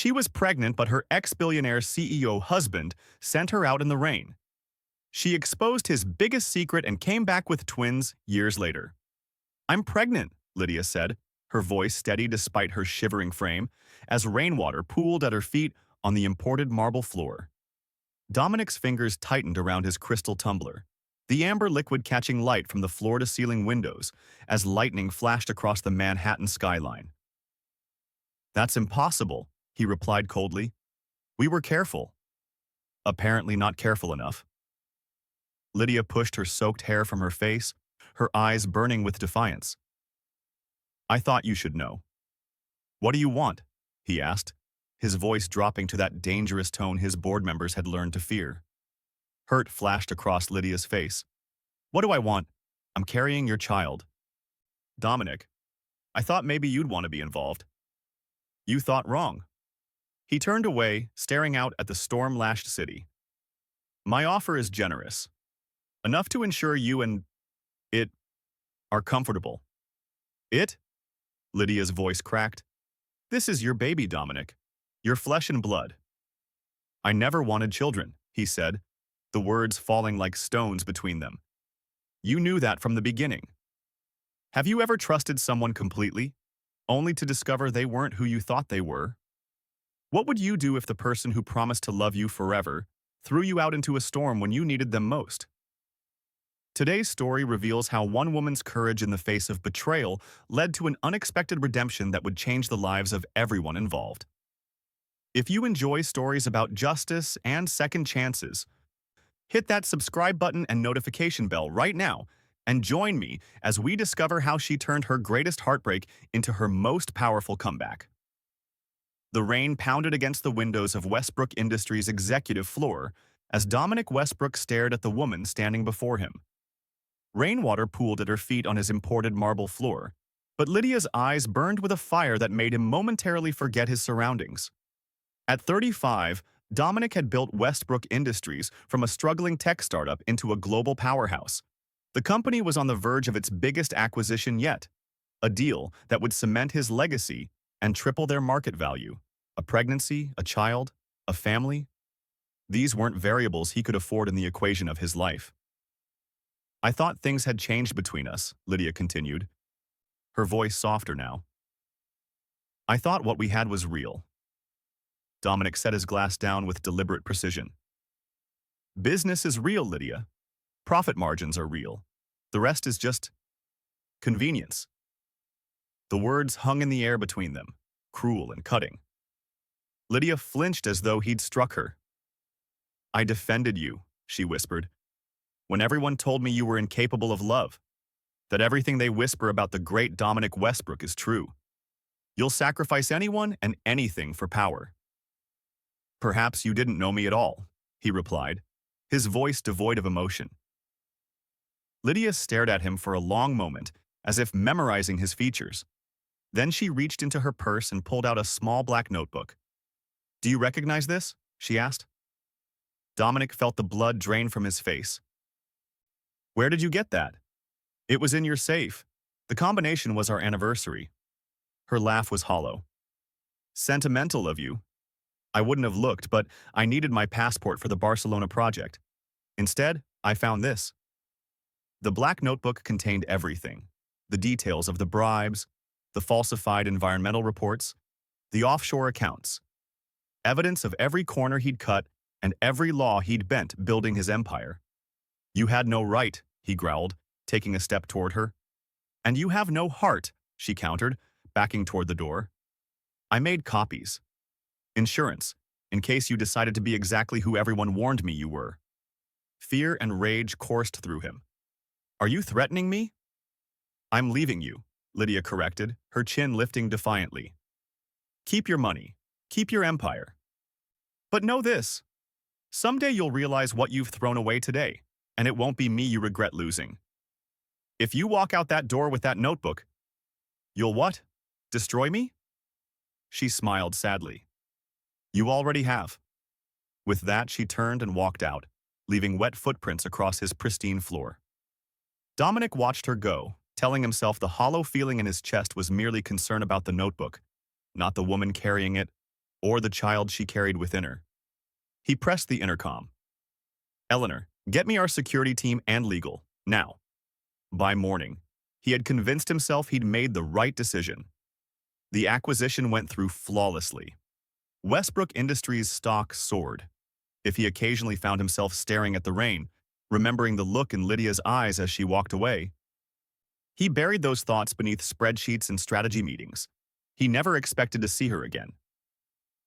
She was pregnant, but her ex-billionaire CEO husband sent her out in the rain. She exposed his biggest secret and came back with twins years later. "I'm pregnant," Lydia said, her voice steady despite her shivering frame, as rainwater pooled at her feet on the imported marble floor. Dominic's fingers tightened around his crystal tumbler, the amber liquid catching light from the floor-to-ceiling windows as lightning flashed across the Manhattan skyline. "That's impossible," he replied coldly. "We were careful." "Apparently not careful enough." Lydia pushed her soaked hair from her face, her eyes burning with defiance. "I thought you should know." "What do you want?" he asked, his voice dropping to that dangerous tone his board members had learned to fear. Hurt flashed across Lydia's face. "What do I want? I'm carrying your child." "Dominic, I thought maybe you'd want to be involved." "You thought wrong." He turned away, staring out at the storm-lashed city. "My offer is generous. Enough to ensure you and it are comfortable." "It?" Lydia's voice cracked. "This is your baby, Dominic. Your flesh and blood." "I never wanted children," he said, the words falling like stones between them. "You knew that from the beginning. Have you ever trusted someone completely, only to discover they weren't who you thought they were? What would you do if the person who promised to love you forever threw you out into a storm when you needed them most?" Today's story reveals how one woman's courage in the face of betrayal led to an unexpected redemption that would change the lives of everyone involved. If you enjoy stories about justice and second chances, hit that subscribe button and notification bell right now and join me as we discover how she turned her greatest heartbreak into her most powerful comeback. The rain pounded against the windows of Westbrook Industries' executive floor as Dominic Westbrook stared at the woman standing before him. Rainwater pooled at her feet on his imported marble floor, but Lydia's eyes burned with a fire that made him momentarily forget his surroundings. At 35, Dominic had built Westbrook Industries from a struggling tech startup into a global powerhouse. The company was on the verge of its biggest acquisition yet, a deal that would cement his legacy and triple their market value. A pregnancy, a child, a family. These weren't variables he could afford in the equation of his life. "I thought things had changed between us," Lydia continued, her voice softer now. "I thought what we had was real." Dominic set his glass down with deliberate precision. "Business is real, Lydia. Profit margins are real. The rest is just convenience." The words hung in the air between them, cruel and cutting. Lydia flinched as though he'd struck her. "I defended you," she whispered, "when everyone told me you were incapable of love, that everything they whisper about the great Dominic Westbrook is true. You'll sacrifice anyone and anything for power." "Perhaps you didn't know me at all," he replied, his voice devoid of emotion. Lydia stared at him for a long moment, as if memorizing his features. Then she reached into her purse and pulled out a small black notebook. "Do you recognize this?" she asked. Dominic felt the blood drain from his face. "Where did you get that?" "It was in your safe. The combination was our anniversary." Her laugh was hollow. "Sentimental of you. I wouldn't have looked, but I needed my passport for the Barcelona project. Instead, I found this." The black notebook contained everything: the details of the bribes, the falsified environmental reports, the offshore accounts. Evidence of every corner he'd cut and every law he'd bent building his empire. "You had no right," he growled, taking a step toward her. "And you have no heart," she countered, backing toward the door. "I made copies. Insurance, in case you decided to be exactly who everyone warned me you were." Fear and rage coursed through him. "Are you threatening me?" "I'm leaving you," Lydia corrected, her chin lifting defiantly. "Keep your money. Keep your empire. But know this. Someday you'll realize what you've thrown away today, and it won't be me you regret losing. If you walk out that door with that notebook, you'll what? Destroy me?" She smiled sadly. "You already have." With that, she turned and walked out, leaving wet footprints across his pristine floor. Dominic watched her go, telling himself the hollow feeling in his chest was merely concern about the notebook, not the woman carrying it, or the child she carried within her. He pressed the intercom. "Eleanor, get me our security team and legal, now." By morning, he had convinced himself he'd made the right decision. The acquisition went through flawlessly. Westbrook Industries' stock soared. If he occasionally found himself staring at the rain, remembering the look in Lydia's eyes as she walked away, he buried those thoughts beneath spreadsheets and strategy meetings. He never expected to see her again.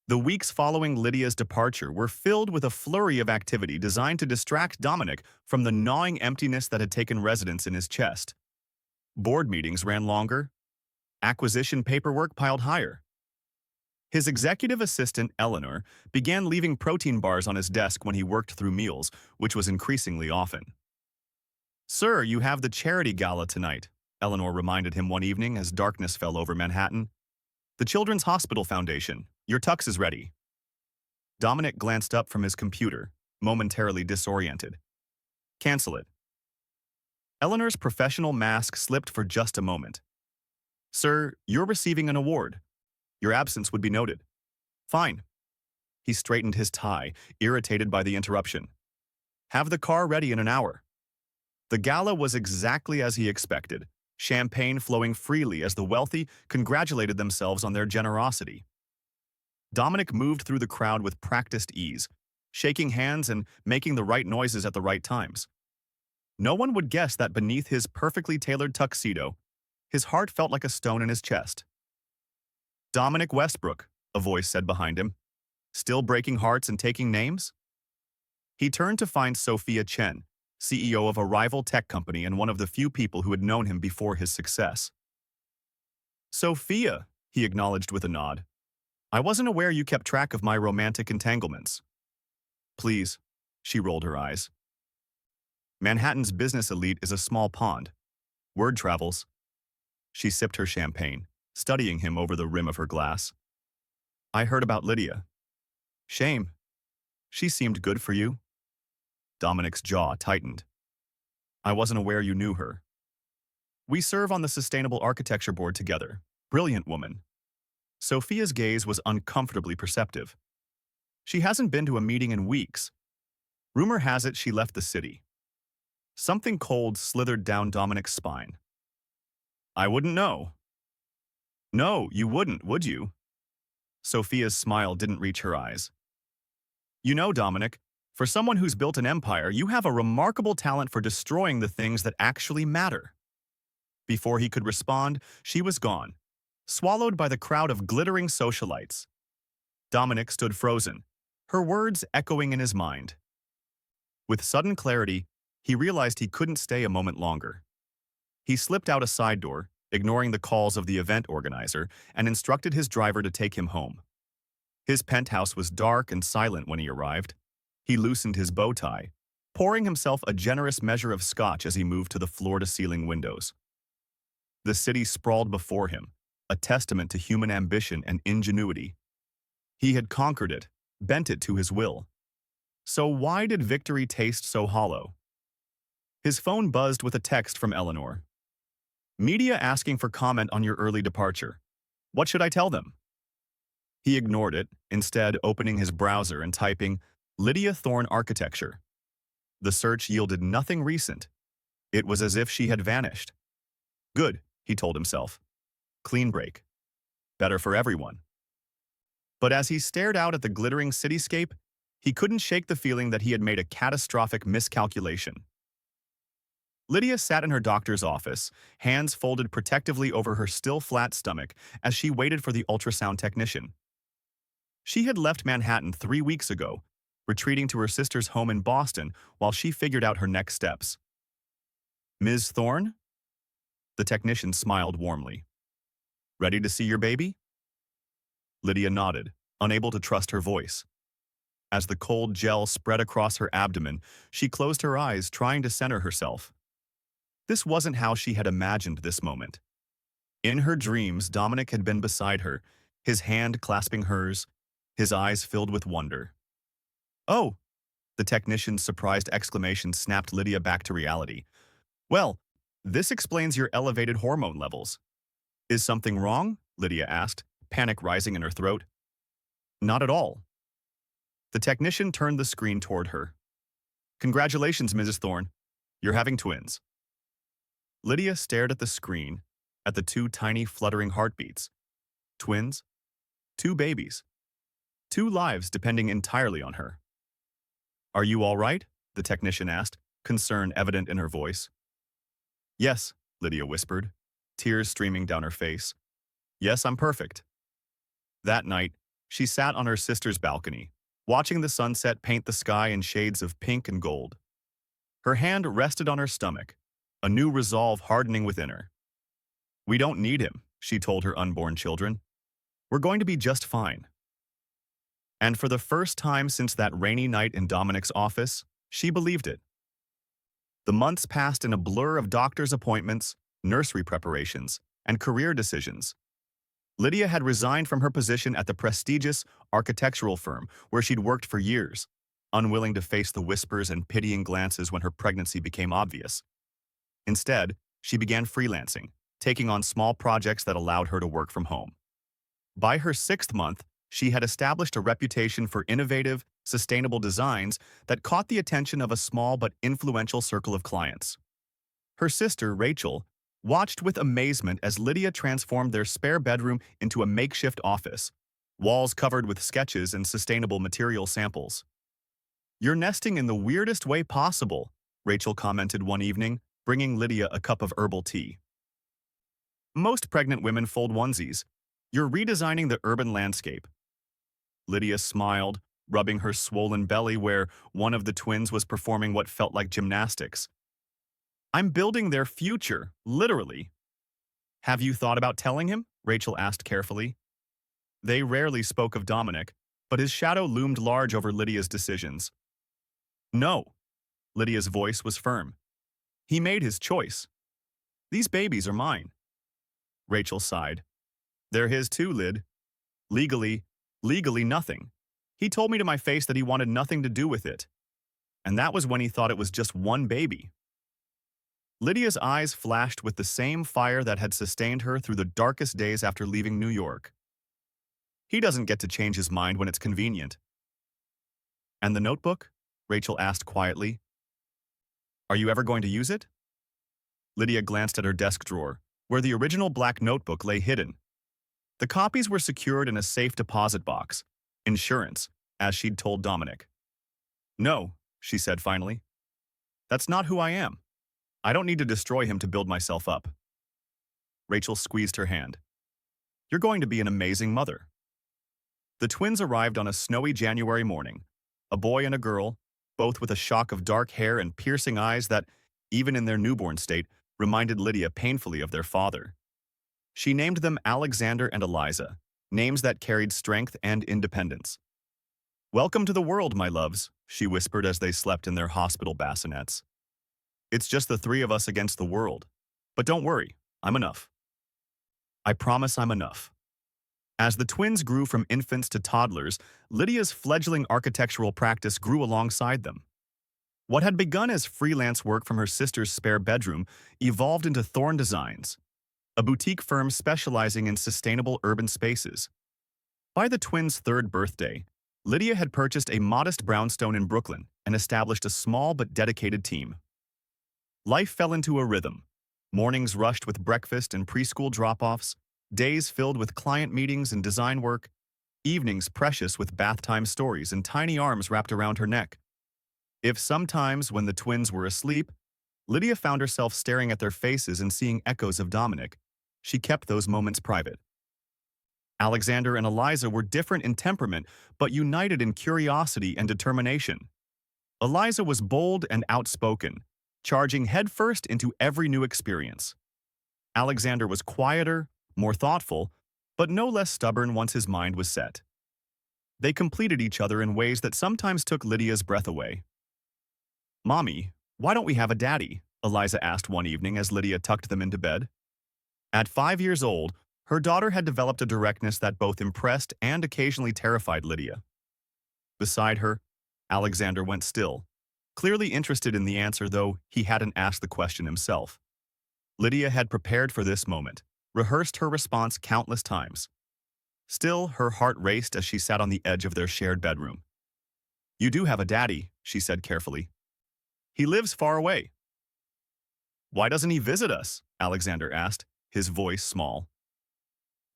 The weeks following Lydia's departure were filled with a flurry of activity designed to distract Dominic from the gnawing emptiness that had taken residence in his chest. Board meetings ran longer. Acquisition paperwork piled higher. His executive assistant, Eleanor, began leaving protein bars on his desk when he worked through meals, which was increasingly often. "Sir, you have the charity gala tonight," Eleanor reminded him one evening as darkness fell over Manhattan. "The Children's Hospital Foundation. Your tux is ready." Dominic glanced up from his computer, momentarily disoriented. "Cancel it." Eleanor's professional mask slipped for just a moment. "Sir, you're receiving an award. Your absence would be noted." "Fine." He straightened his tie, irritated by the interruption. "Have the car ready in an hour." The gala was exactly as he expected, champagne flowing freely as the wealthy congratulated themselves on their generosity. Dominic moved through the crowd with practiced ease, shaking hands and making the right noises at the right times. No one would guess that beneath his perfectly tailored tuxedo, his heart felt like a stone in his chest. "Dominic Westbrook," a voice said behind him. "Still breaking hearts and taking names?" He turned to find Sophia Chen, CEO of a rival tech company and one of the few people who had known him before his success. "Sophia," he acknowledged with a nod. "I wasn't aware you kept track of my romantic entanglements." "Please," she rolled her eyes. "Manhattan's business elite is a small pond. Word travels." She sipped her champagne, studying him over the rim of her glass. "I heard about Lydia." "Shame. She seemed good for you." Dominic's jaw tightened. "I wasn't aware you knew her." "We serve on the Sustainable Architecture Board together. Brilliant woman." Sophia's gaze was uncomfortably perceptive. "She hasn't been to a meeting in weeks. Rumor has it she left the city." Something cold slithered down Dominic's spine. "I wouldn't know." "No, you wouldn't, would you?" Sophia's smile didn't reach her eyes. "You know, Dominic, for someone who's built an empire, you have a remarkable talent for destroying the things that actually matter." Before he could respond, she was gone, swallowed by the crowd of glittering socialites. Dominic stood frozen, her words echoing in his mind. With sudden clarity, he realized he couldn't stay a moment longer. He slipped out a side door, ignoring the calls of the event organizer, and instructed his driver to take him home. His penthouse was dark and silent when he arrived. He loosened his bow tie, pouring himself a generous measure of scotch as he moved to the floor-to-ceiling windows. The city sprawled before him, a testament to human ambition and ingenuity. He had conquered it, bent it to his will. So why did victory taste so hollow? His phone buzzed with a text from Eleanor. "Media asking for comment on your early departure. What should I tell them?" He ignored it, instead opening his browser and typing, "Lydia Thorne Architecture." The search yielded nothing recent. It was as if she had vanished. Good, he told himself. Clean break. Better for everyone. But as he stared out at the glittering cityscape, he couldn't shake the feeling that he had made a catastrophic miscalculation. Lydia sat in her doctor's office, hands folded protectively over her still flat stomach as she waited for the ultrasound technician. She had left Manhattan 3 weeks ago, retreating to her sister's home in Boston while she figured out her next steps. "Ms. Thorne?" The technician smiled warmly. "Ready to see your baby?" Lydia nodded, unable to trust her voice. As the cold gel spread across her abdomen, she closed her eyes, trying to center herself. This wasn't how she had imagined this moment. In her dreams, Dominic had been beside her, his hand clasping hers, his eyes filled with wonder. "Oh!" The technician's surprised exclamation snapped Lydia back to reality. "Well, this explains your elevated hormone levels." "Is something wrong?" Lydia asked, panic rising in her throat. Not at all. The technician turned the screen toward her. Congratulations, Mrs. Thorne. You're having twins. Lydia stared at the screen, at the two tiny fluttering heartbeats. Twins? Two babies. Two lives depending entirely on her. Are you all right? The technician asked, concern evident in her voice. Yes, Lydia whispered, tears streaming down her face. Yes, I'm perfect. That night, she sat on her sister's balcony, watching the sunset paint the sky in shades of pink and gold. Her hand rested on her stomach, a new resolve hardening within her. We don't need him, she told her unborn children. We're going to be just fine. And for the first time since that rainy night in Dominic's office, she believed it. The months passed in a blur of doctor's appointments, nursery preparations, and career decisions. Lydia had resigned from her position at the prestigious architectural firm where she'd worked for years, unwilling to face the whispers and pitying glances when her pregnancy became obvious. Instead, she began freelancing, taking on small projects that allowed her to work from home. By her 6th month, she had established a reputation for innovative, sustainable designs that caught the attention of a small but influential circle of clients. Her sister, Rachel, watched with amazement as Lydia transformed their spare bedroom into a makeshift office, walls covered with sketches and sustainable material samples. You're nesting in the weirdest way possible, Rachel commented one evening, bringing Lydia a cup of herbal tea. Most pregnant women fold onesies. You're redesigning the urban landscape. Lydia smiled, rubbing her swollen belly where one of the twins was performing what felt like gymnastics. I'm building their future, literally. Have you thought about telling him? Rachel asked carefully. They rarely spoke of Dominic, but his shadow loomed large over Lydia's decisions. No. Lydia's voice was firm. He made his choice. These babies are mine. Rachel sighed. They're his too, Lyd. Legally nothing. He told me to my face that he wanted nothing to do with it. And that was when he thought it was just one baby. Lydia's eyes flashed with the same fire that had sustained her through the darkest days after leaving New York. He doesn't get to change his mind when it's convenient. And the notebook? Rachel asked quietly. Are you ever going to use it? Lydia glanced at her desk drawer, where the original black notebook lay hidden. The copies were secured in a safe deposit box, insurance, as she'd told Dominic. No, she said finally. That's not who I am. I don't need to destroy him to build myself up. Rachel squeezed her hand. You're going to be an amazing mother. The twins arrived on a snowy January morning, a boy and a girl, both with a shock of dark hair and piercing eyes that, even in their newborn state, reminded Lydia painfully of their father. She named them Alexander and Eliza, names that carried strength and independence. Welcome to the world, my loves, she whispered as they slept in their hospital bassinets. It's just the three of us against the world. But don't worry, I'm enough. I promise I'm enough. As the twins grew from infants to toddlers, Lydia's fledgling architectural practice grew alongside them. What had begun as freelance work from her sister's spare bedroom evolved into Thorne Designs, a boutique firm specializing in sustainable urban spaces. By the twins' 3rd birthday, Lydia had purchased a modest brownstone in Brooklyn and established a small but dedicated team. Life fell into a rhythm. Mornings rushed with breakfast and preschool drop-offs, days filled with client meetings and design work, evenings precious with bath-time stories and tiny arms wrapped around her neck. If sometimes, when the twins were asleep, Lydia found herself staring at their faces and seeing echoes of Dominic, she kept those moments private. Alexander and Eliza were different in temperament, but united in curiosity and determination. Eliza was bold and outspoken, charging headfirst into every new experience. Alexander was quieter, more thoughtful, but no less stubborn once his mind was set. They completed each other in ways that sometimes took Lydia's breath away. Mommy, why don't we have a daddy? Eliza asked one evening as Lydia tucked them into bed. At 5 years old, her daughter had developed a directness that both impressed and occasionally terrified Lydia. Beside her, Alexander went still, clearly interested in the answer, though he hadn't asked the question himself. Lydia had prepared for this moment, rehearsed her response countless times. Still, her heart raced as she sat on the edge of their shared bedroom. "You do have a daddy," she said carefully. "He lives far away." "Why doesn't he visit us?" Alexander asked, his voice small.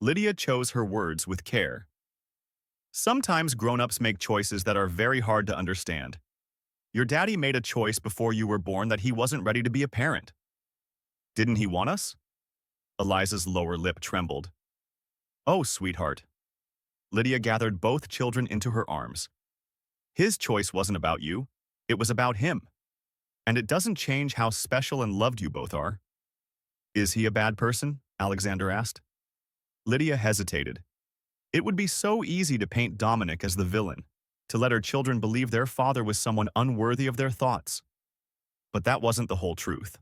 Lydia chose her words with care. "Sometimes grown-ups make choices that are very hard to understand. Your daddy made a choice before you were born that he wasn't ready to be a parent. Didn't he want us?" Eliza's lower lip trembled. "Oh, sweetheart." Lydia gathered both children into her arms. "His choice wasn't about you. It was about him. And it doesn't change how special and loved you both are." "Is he a bad person?" Alexander asked. Lydia hesitated. It would be so easy to paint Dominic as the villain, to let her children believe their father was someone unworthy of their thoughts. But that wasn't the whole truth.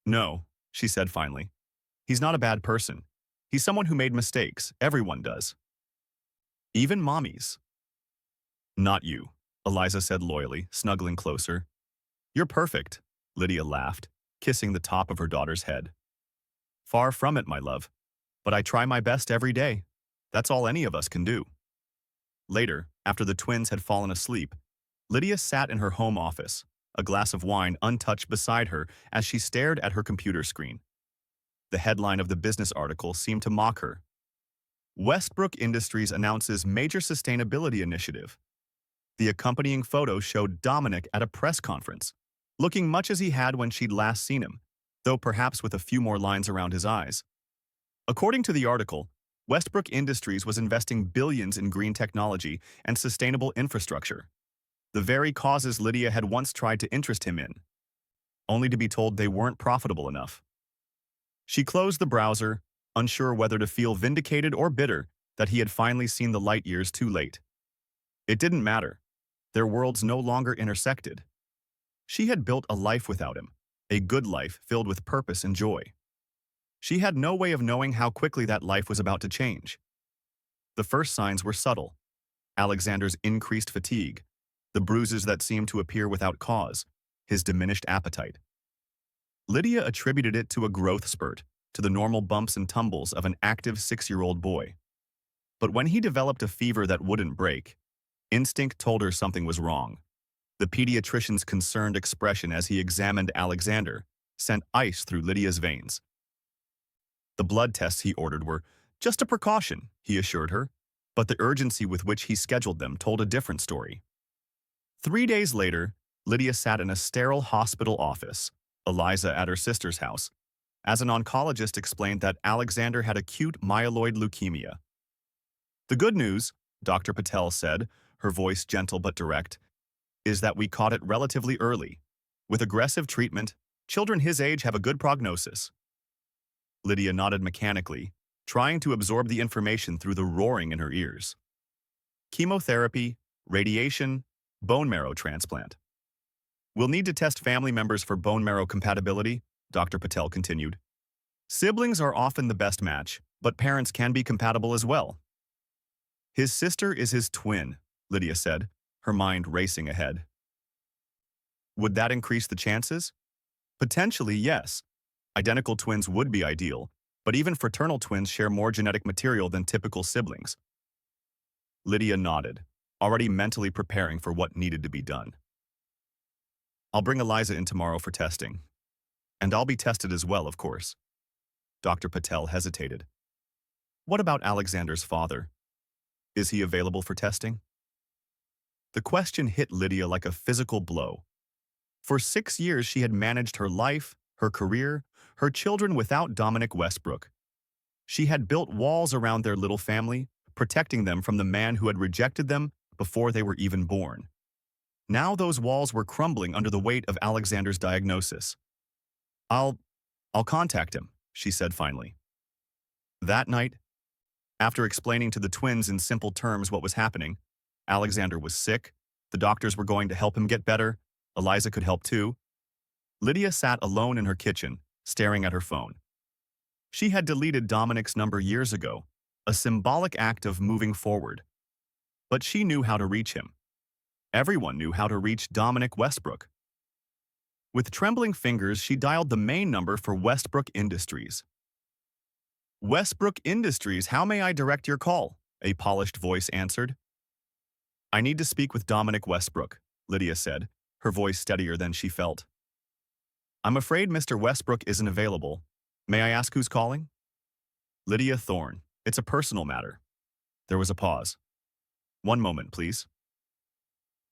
"No," she said finally. "He's not a bad person. He's someone who made mistakes. Everyone does. Even mommies." "Not you," Eliza said loyally, snuggling closer. "You're perfect," Lydia laughed, kissing the top of her daughter's head. "Far from it, my love. But I try my best every day. That's all any of us can do." Later, after the twins had fallen asleep, Lydia sat in her home office, a glass of wine untouched beside her as she stared at her computer screen. The headline of the business article seemed to mock her. "Westbrook Industries announces major sustainability initiative." The accompanying photo showed Dominic at a press conference, looking much as he had when she'd last seen him, though perhaps with a few more lines around his eyes. According to the article, Westbrook Industries was investing billions in green technology and sustainable infrastructure, the very causes Lydia had once tried to interest him in, only to be told they weren't profitable enough. She closed the browser, unsure whether to feel vindicated or bitter that he had finally seen the light years too late. It didn't matter. Their worlds no longer intersected. She had built a life without him, a good life filled with purpose and joy. She had no way of knowing how quickly that life was about to change. The first signs were subtle. Alexander's increased fatigue, the bruises that seemed to appear without cause, his diminished appetite. Lydia attributed it to a growth spurt, to the normal bumps and tumbles of an active 6-year-old boy. But when he developed a fever that wouldn't break, instinct told her something was wrong. The pediatrician's concerned expression as he examined Alexander sent ice through Lydia's veins. The blood tests he ordered were just a precaution, he assured her, but the urgency with which he scheduled them told a different story. 3 days later, Lydia sat in a sterile hospital office, Eliza at her sister's house, as an oncologist explained that Alexander had acute myeloid leukemia. "The good news," Dr. Patel said, her voice gentle but direct, "is that we caught it relatively early. With aggressive treatment, children his age have a good prognosis." Lydia nodded mechanically, trying to absorb the information through the roaring in her ears. "Chemotherapy, radiation, bone marrow transplant. We'll need to test family members for bone marrow compatibility," Dr. Patel continued. "Siblings are often the best match, but parents can be compatible as well." "His sister is his twin," Lydia said, her mind racing ahead. "Would that increase the chances?" "Potentially, yes. Identical twins would be ideal, but even fraternal twins share more genetic material than typical siblings." Lydia nodded, already mentally preparing for what needed to be done. "I'll bring Eliza in tomorrow for testing. And I'll be tested as well, of course." Dr. Patel hesitated. "What about Alexander's father? Is he available for testing?" The question hit Lydia like a physical blow. For 6 years she had managed her life, her career, her children without Dominic Westbrook. She had built walls around their little family, protecting them from the man who had rejected them before they were even born. Now those walls were crumbling under the weight of Alexander's diagnosis. I'll contact him," she said finally. That night, after explaining to the twins in simple terms what was happening, Alexander was sick, the doctors were going to help him get better, Eliza could help too. Lydia sat alone in her kitchen, staring at her phone. She had deleted Dominic's number years ago, a symbolic act of moving forward. But she knew how to reach him. Everyone knew how to reach Dominic Westbrook. With trembling fingers, she dialed the main number for Westbrook Industries. Westbrook Industries, how may I direct your call? A polished voice answered. I need to speak with Dominic Westbrook, Lydia said, her voice steadier than she felt. I'm afraid Mr. Westbrook isn't available. May I ask who's calling? Lydia Thorne. It's a personal matter. There was a pause. One moment, please.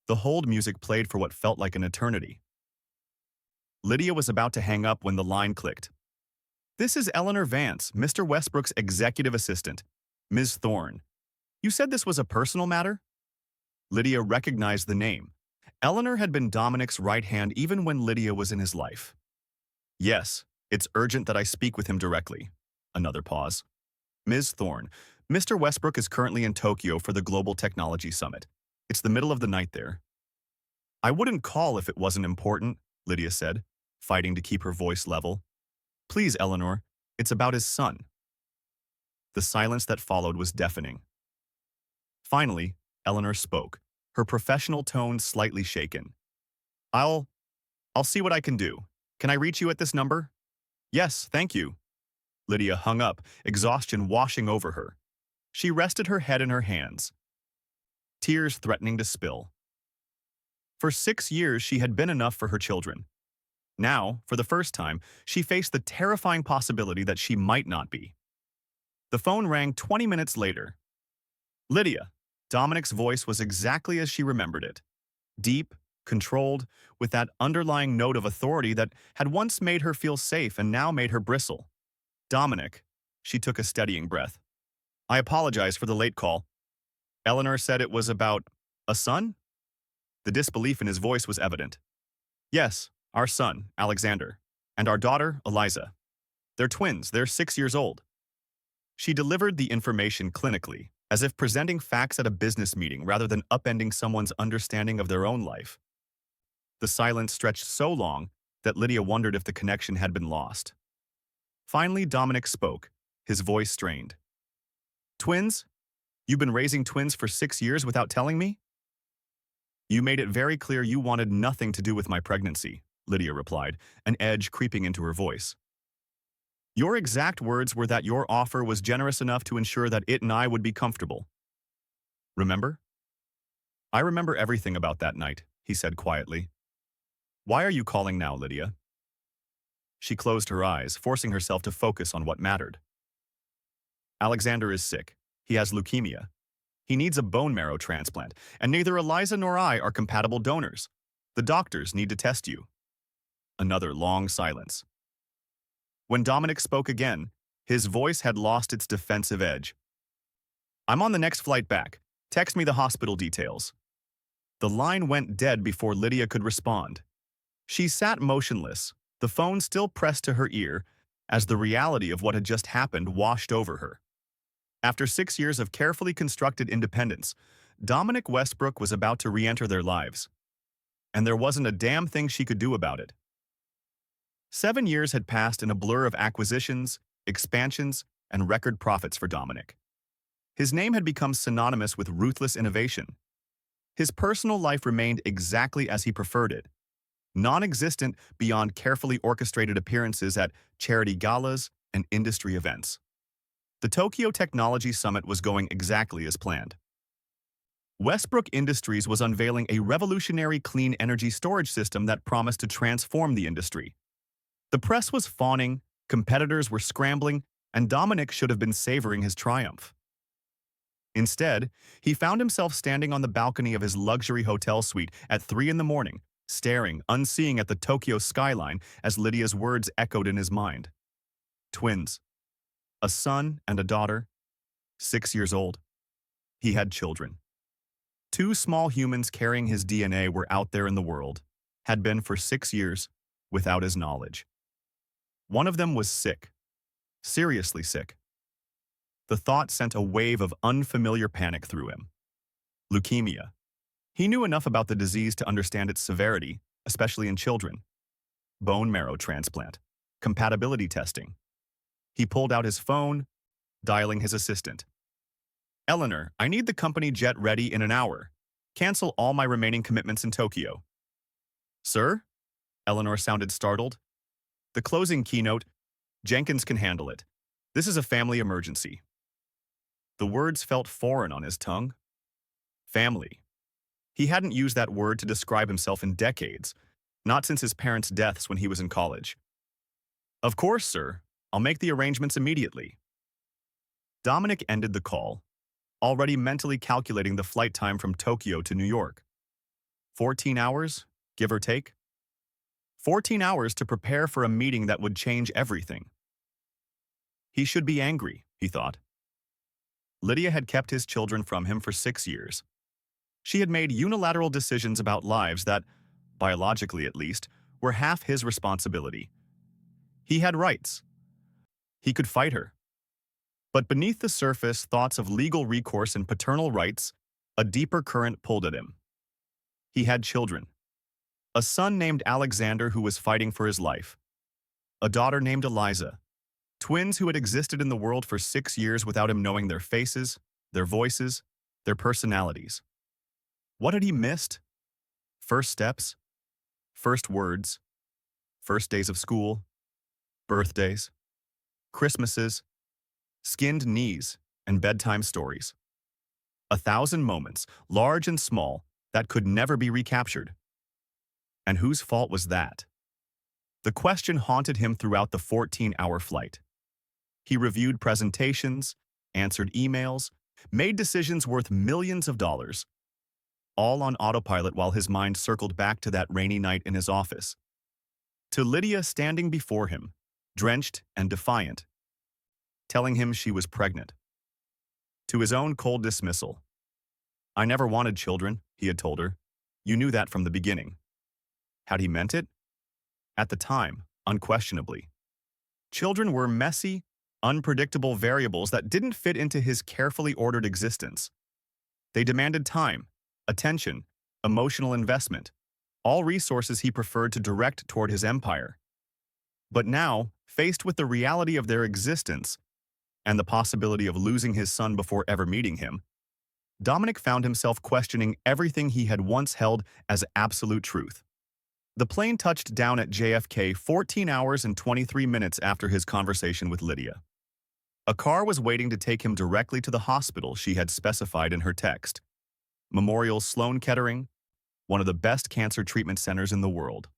The hold music played for what felt like an eternity. Lydia was about to hang up when the line clicked. This is Eleanor Vance, Mr. Westbrook's executive assistant. Ms. Thorne. You said this was a personal matter? Lydia recognized the name. Eleanor had been Dominic's right hand even when Lydia was in his life. Yes, it's urgent that I speak with him directly. Another pause. Ms. Thorne, Mr. Westbrook is currently in Tokyo for the Global Technology Summit. It's the middle of the night there. I wouldn't call if it wasn't important, Lydia said, fighting to keep her voice level. Please, Eleanor, it's about his son. The silence that followed was deafening. Finally, Eleanor spoke, her professional tone slightly shaken. I'll see what I can do. Can I reach you at this number? Yes, thank you. Lydia hung up, exhaustion washing over her. She rested her head in her hands, tears threatening to spill. For 6 years, she had been enough for her children. Now, for the first time, she faced the terrifying possibility that she might not be. The phone rang 20 minutes later. Lydia. Dominic's voice was exactly as she remembered it. Deep, controlled, with that underlying note of authority that had once made her feel safe and now made her bristle. Dominic. She took a steadying breath. I apologize for the late call. Eleanor said it was about a son? The disbelief in his voice was evident. Yes, our son, Alexander, and our daughter, Eliza. They're twins, they're 6 years old. She delivered the information clinically, as if presenting facts at a business meeting rather than upending someone's understanding of their own life. The silence stretched so long that Lydia wondered if the connection had been lost. Finally, Dominic spoke, his voice strained. Twins? You've been raising twins for 6 years without telling me? You made it very clear you wanted nothing to do with my pregnancy, Lydia replied, an edge creeping into her voice. Your exact words were that your offer was generous enough to ensure that it and I would be comfortable. Remember? I remember everything about that night, he said quietly. Why are you calling now, Lydia? She closed her eyes, forcing herself to focus on what mattered. Alexander is sick. He has leukemia. He needs a bone marrow transplant, and neither Eliza nor I are compatible donors. The doctors need to test you. Another long silence. When Dominic spoke again, his voice had lost its defensive edge. I'm on the next flight back. Text me the hospital details. The line went dead before Lydia could respond. She sat motionless, the phone still pressed to her ear, as the reality of what had just happened washed over her. After 6 years of carefully constructed independence, Dominic Westbrook was about to re-enter their lives. And there wasn't a damn thing she could do about it. 7 years had passed in a blur of acquisitions, expansions, and record profits for Dominic. His name had become synonymous with ruthless innovation. His personal life remained exactly as he preferred it, non-existent beyond carefully orchestrated appearances at charity galas and industry events. The Tokyo Technology Summit was going exactly as planned. Westbrook Industries was unveiling a revolutionary clean energy storage system that promised to transform the industry. The press was fawning, competitors were scrambling, and Dominic should have been savoring his triumph. Instead, he found himself standing on the balcony of his luxury hotel suite at 3 a.m, staring, unseeing at the Tokyo skyline as Lydia's words echoed in his mind. Twins. A son and a daughter. 6 years old. He had children. 2 small humans carrying his DNA were out there in the world, had been for 6 years, without his knowledge. One of them was sick. Seriously sick. The thought sent a wave of unfamiliar panic through him. Leukemia. He knew enough about the disease to understand its severity, especially in children. Bone marrow transplant. Compatibility testing. He pulled out his phone, dialing his assistant. Eleanor, I need the company jet ready in an hour. Cancel all my remaining commitments in Tokyo. Sir? Eleanor sounded startled. The closing keynote, Jenkins can handle it. This is a family emergency. The words felt foreign on his tongue. Family. He hadn't used that word to describe himself in decades, not since his parents' deaths when he was in college. Of course, sir. I'll make the arrangements immediately. Dominic ended the call, already mentally calculating the flight time from Tokyo to New York. 14 hours, give or take? 14 hours to prepare for a meeting that would change everything. He should be angry, he thought. Lydia had kept his children from him for 6 years. She had made unilateral decisions about lives that, biologically at least, were half his responsibility. He had rights. He could fight her. But beneath the surface thoughts of legal recourse and paternal rights, a deeper current pulled at him. He had children. A son named Alexander who was fighting for his life. A daughter named Eliza. Twins who had existed in the world for 6 years without him knowing their faces, their voices, their personalities. What had he missed? First steps, first words, first days of school, birthdays, Christmases, skinned knees, and bedtime stories. 1,000 moments, large and small, that could never be recaptured. And whose fault was that? The question haunted him throughout the 14-hour flight. He reviewed presentations, answered emails, made decisions worth millions of dollars, all on autopilot while his mind circled back to that rainy night in his office. To Lydia standing before him, drenched and defiant, telling him she was pregnant. To his own cold dismissal. I never wanted children, he had told her. You knew that from the beginning. Had he meant it? At the time, unquestionably. Children were messy, unpredictable variables that didn't fit into his carefully ordered existence. They demanded time, attention, emotional investment, all resources he preferred to direct toward his empire. But now, faced with the reality of their existence and the possibility of losing his son before ever meeting him, Dominic found himself questioning everything he had once held as absolute truth. The plane touched down at JFK 14 hours and 23 minutes after his conversation with Lydia. A car was waiting to take him directly to the hospital she had specified in her text. Memorial Sloan Kettering, one of the best cancer treatment centers in the world.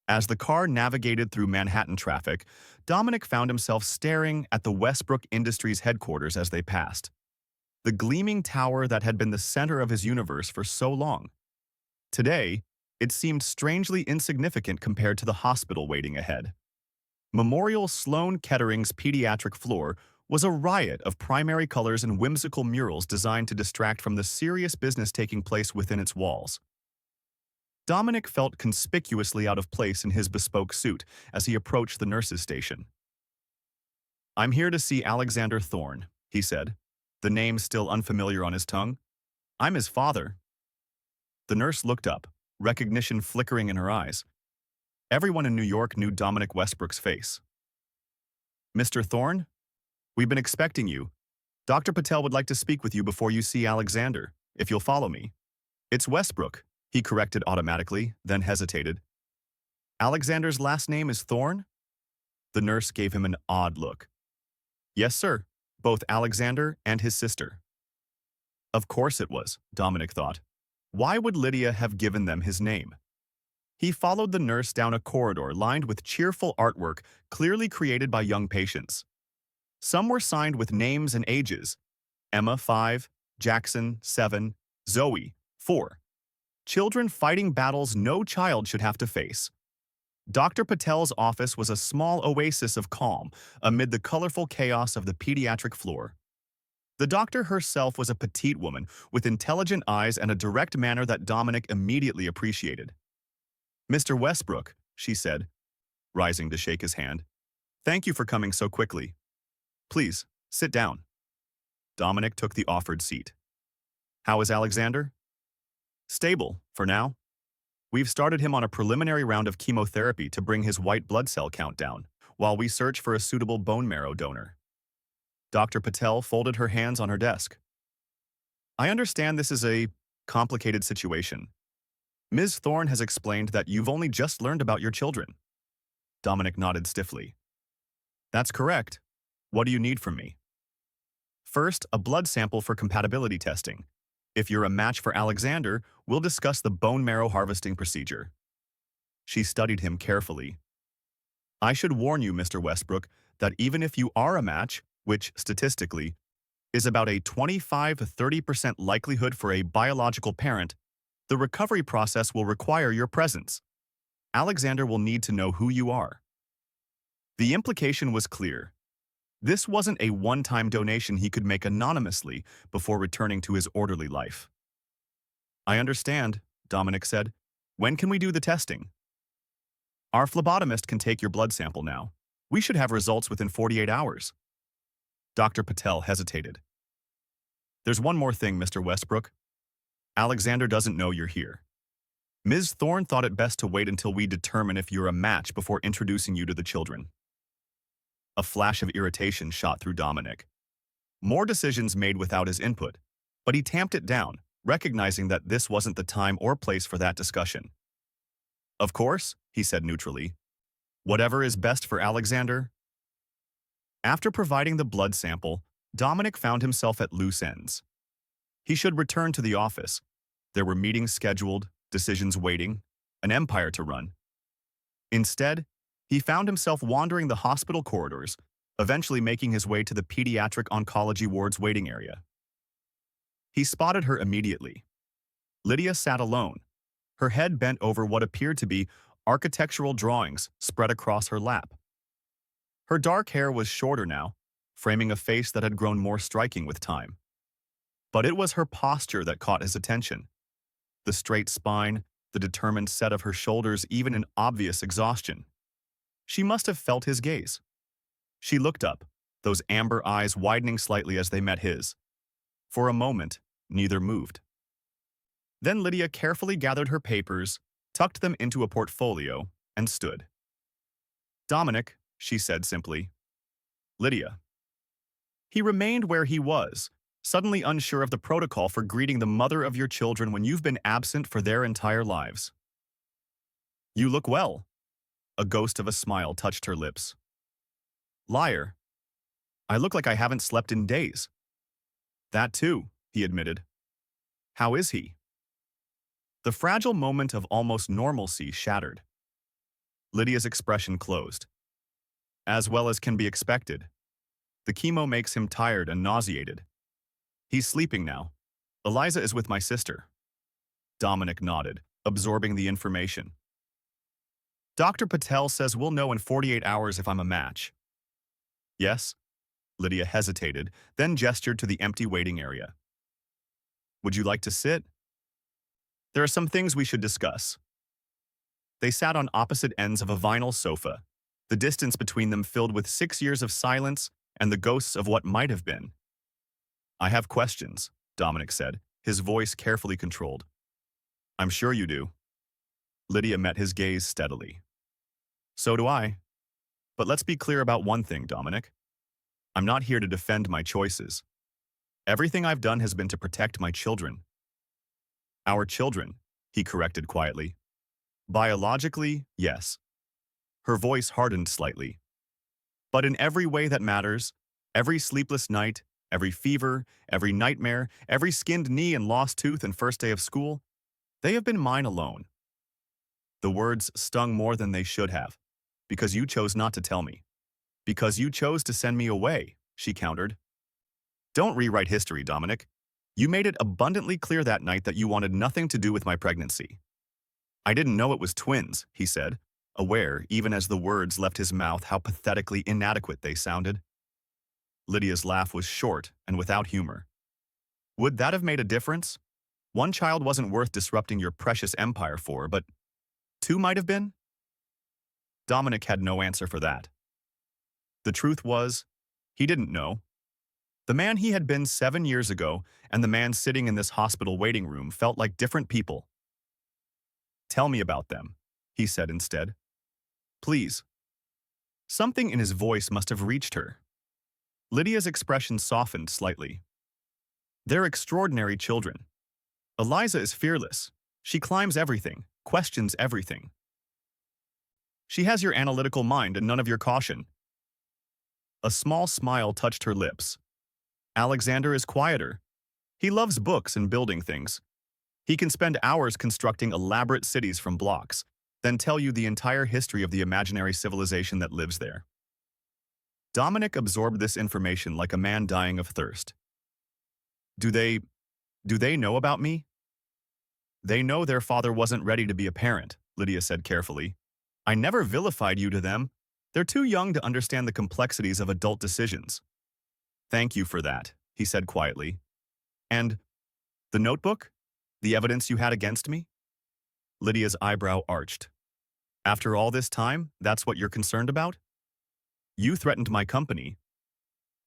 As the car navigated through Manhattan traffic, Dominic found himself staring at the Westbrook Industries headquarters as they passed. The gleaming tower that had been the center of his universe for so long. Today, it seemed strangely insignificant compared to the hospital waiting ahead. Memorial Sloan Kettering's pediatric floor was a riot of primary colors and whimsical murals designed to distract from the serious business taking place within its walls. Dominic felt conspicuously out of place in his bespoke suit as he approached the nurse's station. I'm here to see Alexander Thorne, he said, the name still unfamiliar on his tongue. I'm his father. The nurse looked up, recognition flickering in her eyes. Everyone in New York knew Dominic Westbrook's face. Mr. Thorne? We've been expecting you. Dr. Patel would like to speak with you before you see Alexander, if you'll follow me. It's Westbrook, he corrected automatically, then hesitated. Alexander's last name is Thorne? The nurse gave him an odd look. Yes, sir, both Alexander and his sister. Of course it was, Dominic thought. Why would Lydia have given them his name? He followed the nurse down a corridor lined with cheerful artwork clearly created by young patients. Some were signed with names and ages. Emma, 5, Jackson, 7, Zoe, 4. Children fighting battles no child should have to face. Dr. Patel's office was a small oasis of calm amid the colorful chaos of the pediatric floor. The doctor herself was a petite woman with intelligent eyes and a direct manner that Dominic immediately appreciated. Mr. Westbrook, she said, rising to shake his hand. Thank you for coming so quickly. Please, sit down. Dominic took the offered seat. How is Alexander? Stable, for now. We've started him on a preliminary round of chemotherapy to bring his white blood cell count down, while we search for a suitable bone marrow donor. Dr. Patel folded her hands on her desk. I understand this is a complicated situation. Ms. Thorne has explained that you've only just learned about your children. Dominic nodded stiffly. That's correct. What do you need from me? First, a blood sample for compatibility testing. If you're a match for Alexander, we'll discuss the bone marrow harvesting procedure. She studied him carefully. I should warn you, Mr. Westbrook, that even if you are a match, which statistically is about a 25 to 30% likelihood for a biological parent, the recovery process will require your presence. Alexander will need to know who you are. The implication was clear. This wasn't a one-time donation he could make anonymously before returning to his orderly life. I understand, Dominic said. When can we do the testing? Our phlebotomist can take your blood sample now. We should have results within 48 hours. Dr. Patel hesitated. There's one more thing, Mr. Westbrook. Alexander doesn't know you're here. Ms. Thorne thought it best to wait until we determine if you're a match before introducing you to the children. A flash of irritation shot through Dominic. More decisions made without his input, but he tamped it down, recognizing that this wasn't the time or place for that discussion. Of course, he said neutrally. Whatever is best for Alexander. After providing the blood sample, Dominic found himself at loose ends. He should return to the office. There were meetings scheduled, decisions waiting, an empire to run. Instead, he found himself wandering the hospital corridors, eventually making his way to the pediatric oncology ward's waiting area. He spotted her immediately. Lydia sat alone, her head bent over what appeared to be architectural drawings spread across her lap. Her dark hair was shorter now, framing a face that had grown more striking with time. But it was her posture that caught his attention. The straight spine, the determined set of her shoulders, even in obvious exhaustion. She must have felt his gaze. She looked up, those amber eyes widening slightly as they met his. For a moment, neither moved. Then Lydia carefully gathered her papers, tucked them into a portfolio, and stood. Dominic, she said simply. Lydia. He remained where he was, suddenly unsure of the protocol for greeting the mother of your children when you've been absent for their entire lives. You look well. A ghost of a smile touched her lips. Liar. I look like I haven't slept in days. That too, he admitted. How is he? The fragile moment of almost normalcy shattered. Lydia's expression closed. As well as can be expected. The chemo makes him tired and nauseated. He's sleeping now. Eliza is with my sister. Dominic nodded, absorbing the information. Dr. Patel says we'll know in 48 hours if I'm a match. Yes? Lydia hesitated, then gestured to the empty waiting area. Would you like to sit? There are some things we should discuss. They sat on opposite ends of a vinyl sofa, the distance between them filled with 6 years of silence and the ghosts of what might have been. I have questions, Dominic said, his voice carefully controlled. I'm sure you do. Lydia met his gaze steadily. So do I. But let's be clear about one thing, Dominic. I'm not here to defend my choices. Everything I've done has been to protect my children. Our children, he corrected quietly. Biologically, yes. Her voice hardened slightly. But in every way that matters, every sleepless night, every fever, every nightmare, every skinned knee and lost tooth and first day of school, they have been mine alone. The words stung more than they should have, because you chose not to tell me. Because you chose to send me away, she countered. Don't rewrite history, Dominic. You made it abundantly clear that night that you wanted nothing to do with my pregnancy. I didn't know it was twins, he said, aware, even as the words left his mouth, how pathetically inadequate they sounded. Lydia's laugh was short and without humor. Would that have made a difference? One child wasn't worth disrupting your precious empire for, but 2 might have been? Dominic had no answer for that. The truth was, he didn't know. The man he had been 7 years ago and the man sitting in this hospital waiting room felt like different people. Tell me about them, he said instead. Please. Something in his voice must have reached her. Lydia's expression softened slightly. They're extraordinary children. Eliza is fearless. She climbs everything, questions everything. She has your analytical mind and none of your caution. A small smile touched her lips. Alexander is quieter. He loves books and building things. He can spend hours constructing elaborate cities from blocks, then tell you the entire history of the imaginary civilization that lives there. Dominic absorbed this information like a man dying of thirst. Do they know about me? They know their father wasn't ready to be a parent, Lydia said carefully. I never vilified you to them. They're too young to understand the complexities of adult decisions. Thank you for that, he said quietly. And the notebook? The evidence you had against me? Lydia's eyebrow arched. After all this time, that's what you're concerned about? You threatened my company.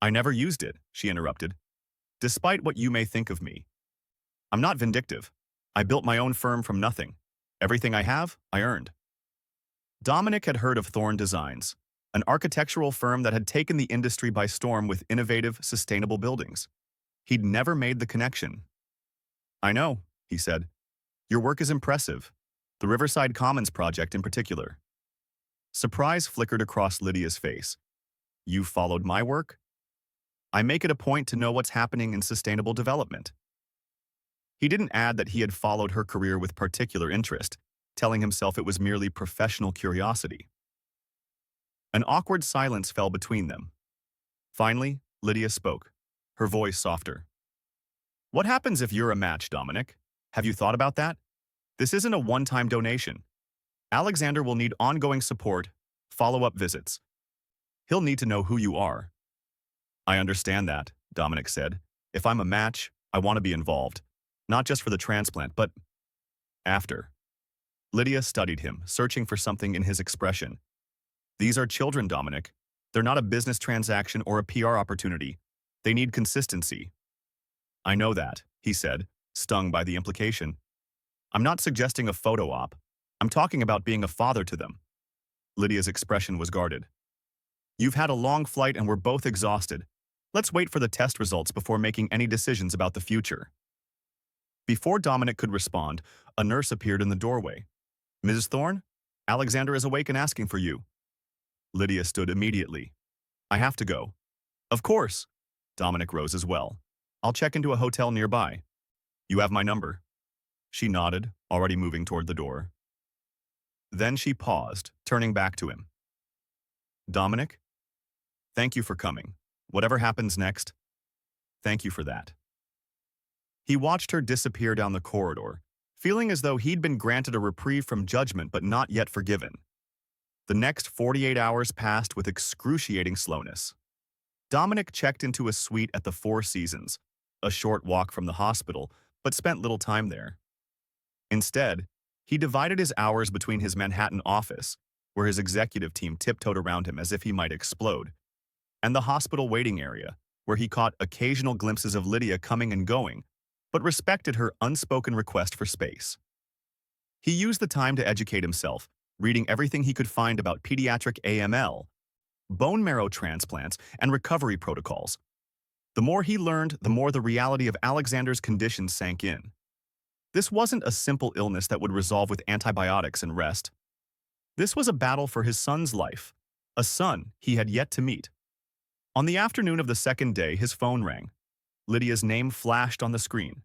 I never used it, she interrupted. Despite what you may think of me. I'm not vindictive. I built my own firm from nothing. Everything I have, I earned. Dominic had heard of Thorn Designs, an architectural firm that had taken the industry by storm with innovative, sustainable buildings. He'd never made the connection. I know, he said. Your work is impressive. The Riverside Commons project in particular. Surprise flickered across Lydia's face. You followed my work? I make it a point to know what's happening in sustainable development. He didn't add that he had followed her career with particular interest, telling himself it was merely professional curiosity. An awkward silence fell between them. Finally, Lydia spoke, her voice softer. What happens if you're a match, Dominic? Have you thought about that? This isn't a one-time donation. Alexander will need ongoing support, follow-up visits. He'll need to know who you are. I understand that, Dominic said. If I'm a match, I want to be involved. Not just for the transplant, but after. Lydia studied him, searching for something in his expression. These are children, Dominic. They're not a business transaction or a PR opportunity. They need consistency. I know that, he said, stung by the implication. I'm not suggesting a photo op. I'm talking about being a father to them. Lydia's expression was guarded. You've had a long flight and we're both exhausted. Let's wait for the test results before making any decisions about the future. Before Dominic could respond, a nurse appeared in the doorway. Mrs. Thorne, Alexander is awake and asking for you. Lydia stood immediately. I have to go. Of course. Dominic rose as well. I'll check into a hotel nearby. You have my number. She nodded, already moving toward the door. Then she paused, turning back to him. Dominic? Thank you for coming. Whatever happens next, thank you for that. He watched her disappear down the corridor, feeling as though he'd been granted a reprieve from judgment but not yet forgiven. The next 48 hours passed with excruciating slowness. Dominic checked into a suite at the Four Seasons, a short walk from the hospital, but spent little time there. Instead, he divided his hours between his Manhattan office, where his executive team tiptoed around him as if he might explode, and the hospital waiting area, where he caught occasional glimpses of Lydia coming and going, but respected her unspoken request for space. He used the time to educate himself, reading everything he could find about pediatric AML, bone marrow transplants, and recovery protocols. The more he learned, the more the reality of Alexander's condition sank in. This wasn't a simple illness that would resolve with antibiotics and rest. This was a battle for his son's life, a son he had yet to meet. On the afternoon of the second day, his phone rang. Lydia's name flashed on the screen.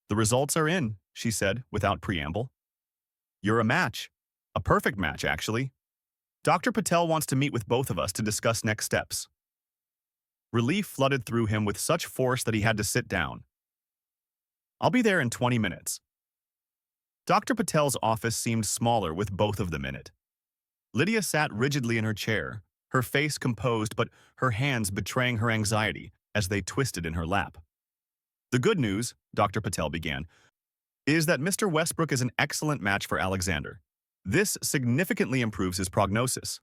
The results are in, she said, without preamble. You're a match. A perfect match, actually. Dr. Patel wants to meet with both of us to discuss next steps. Relief flooded through him with such force that he had to sit down. I'll be there in 20 minutes. Dr. Patel's office seemed smaller with both of them in it. Lydia sat rigidly in her chair, her face composed but her hands betraying her anxiety as they twisted in her lap. The good news, Dr. Patel began, is that Mr. Westbrook is an excellent match for Alexander. This significantly improves his prognosis.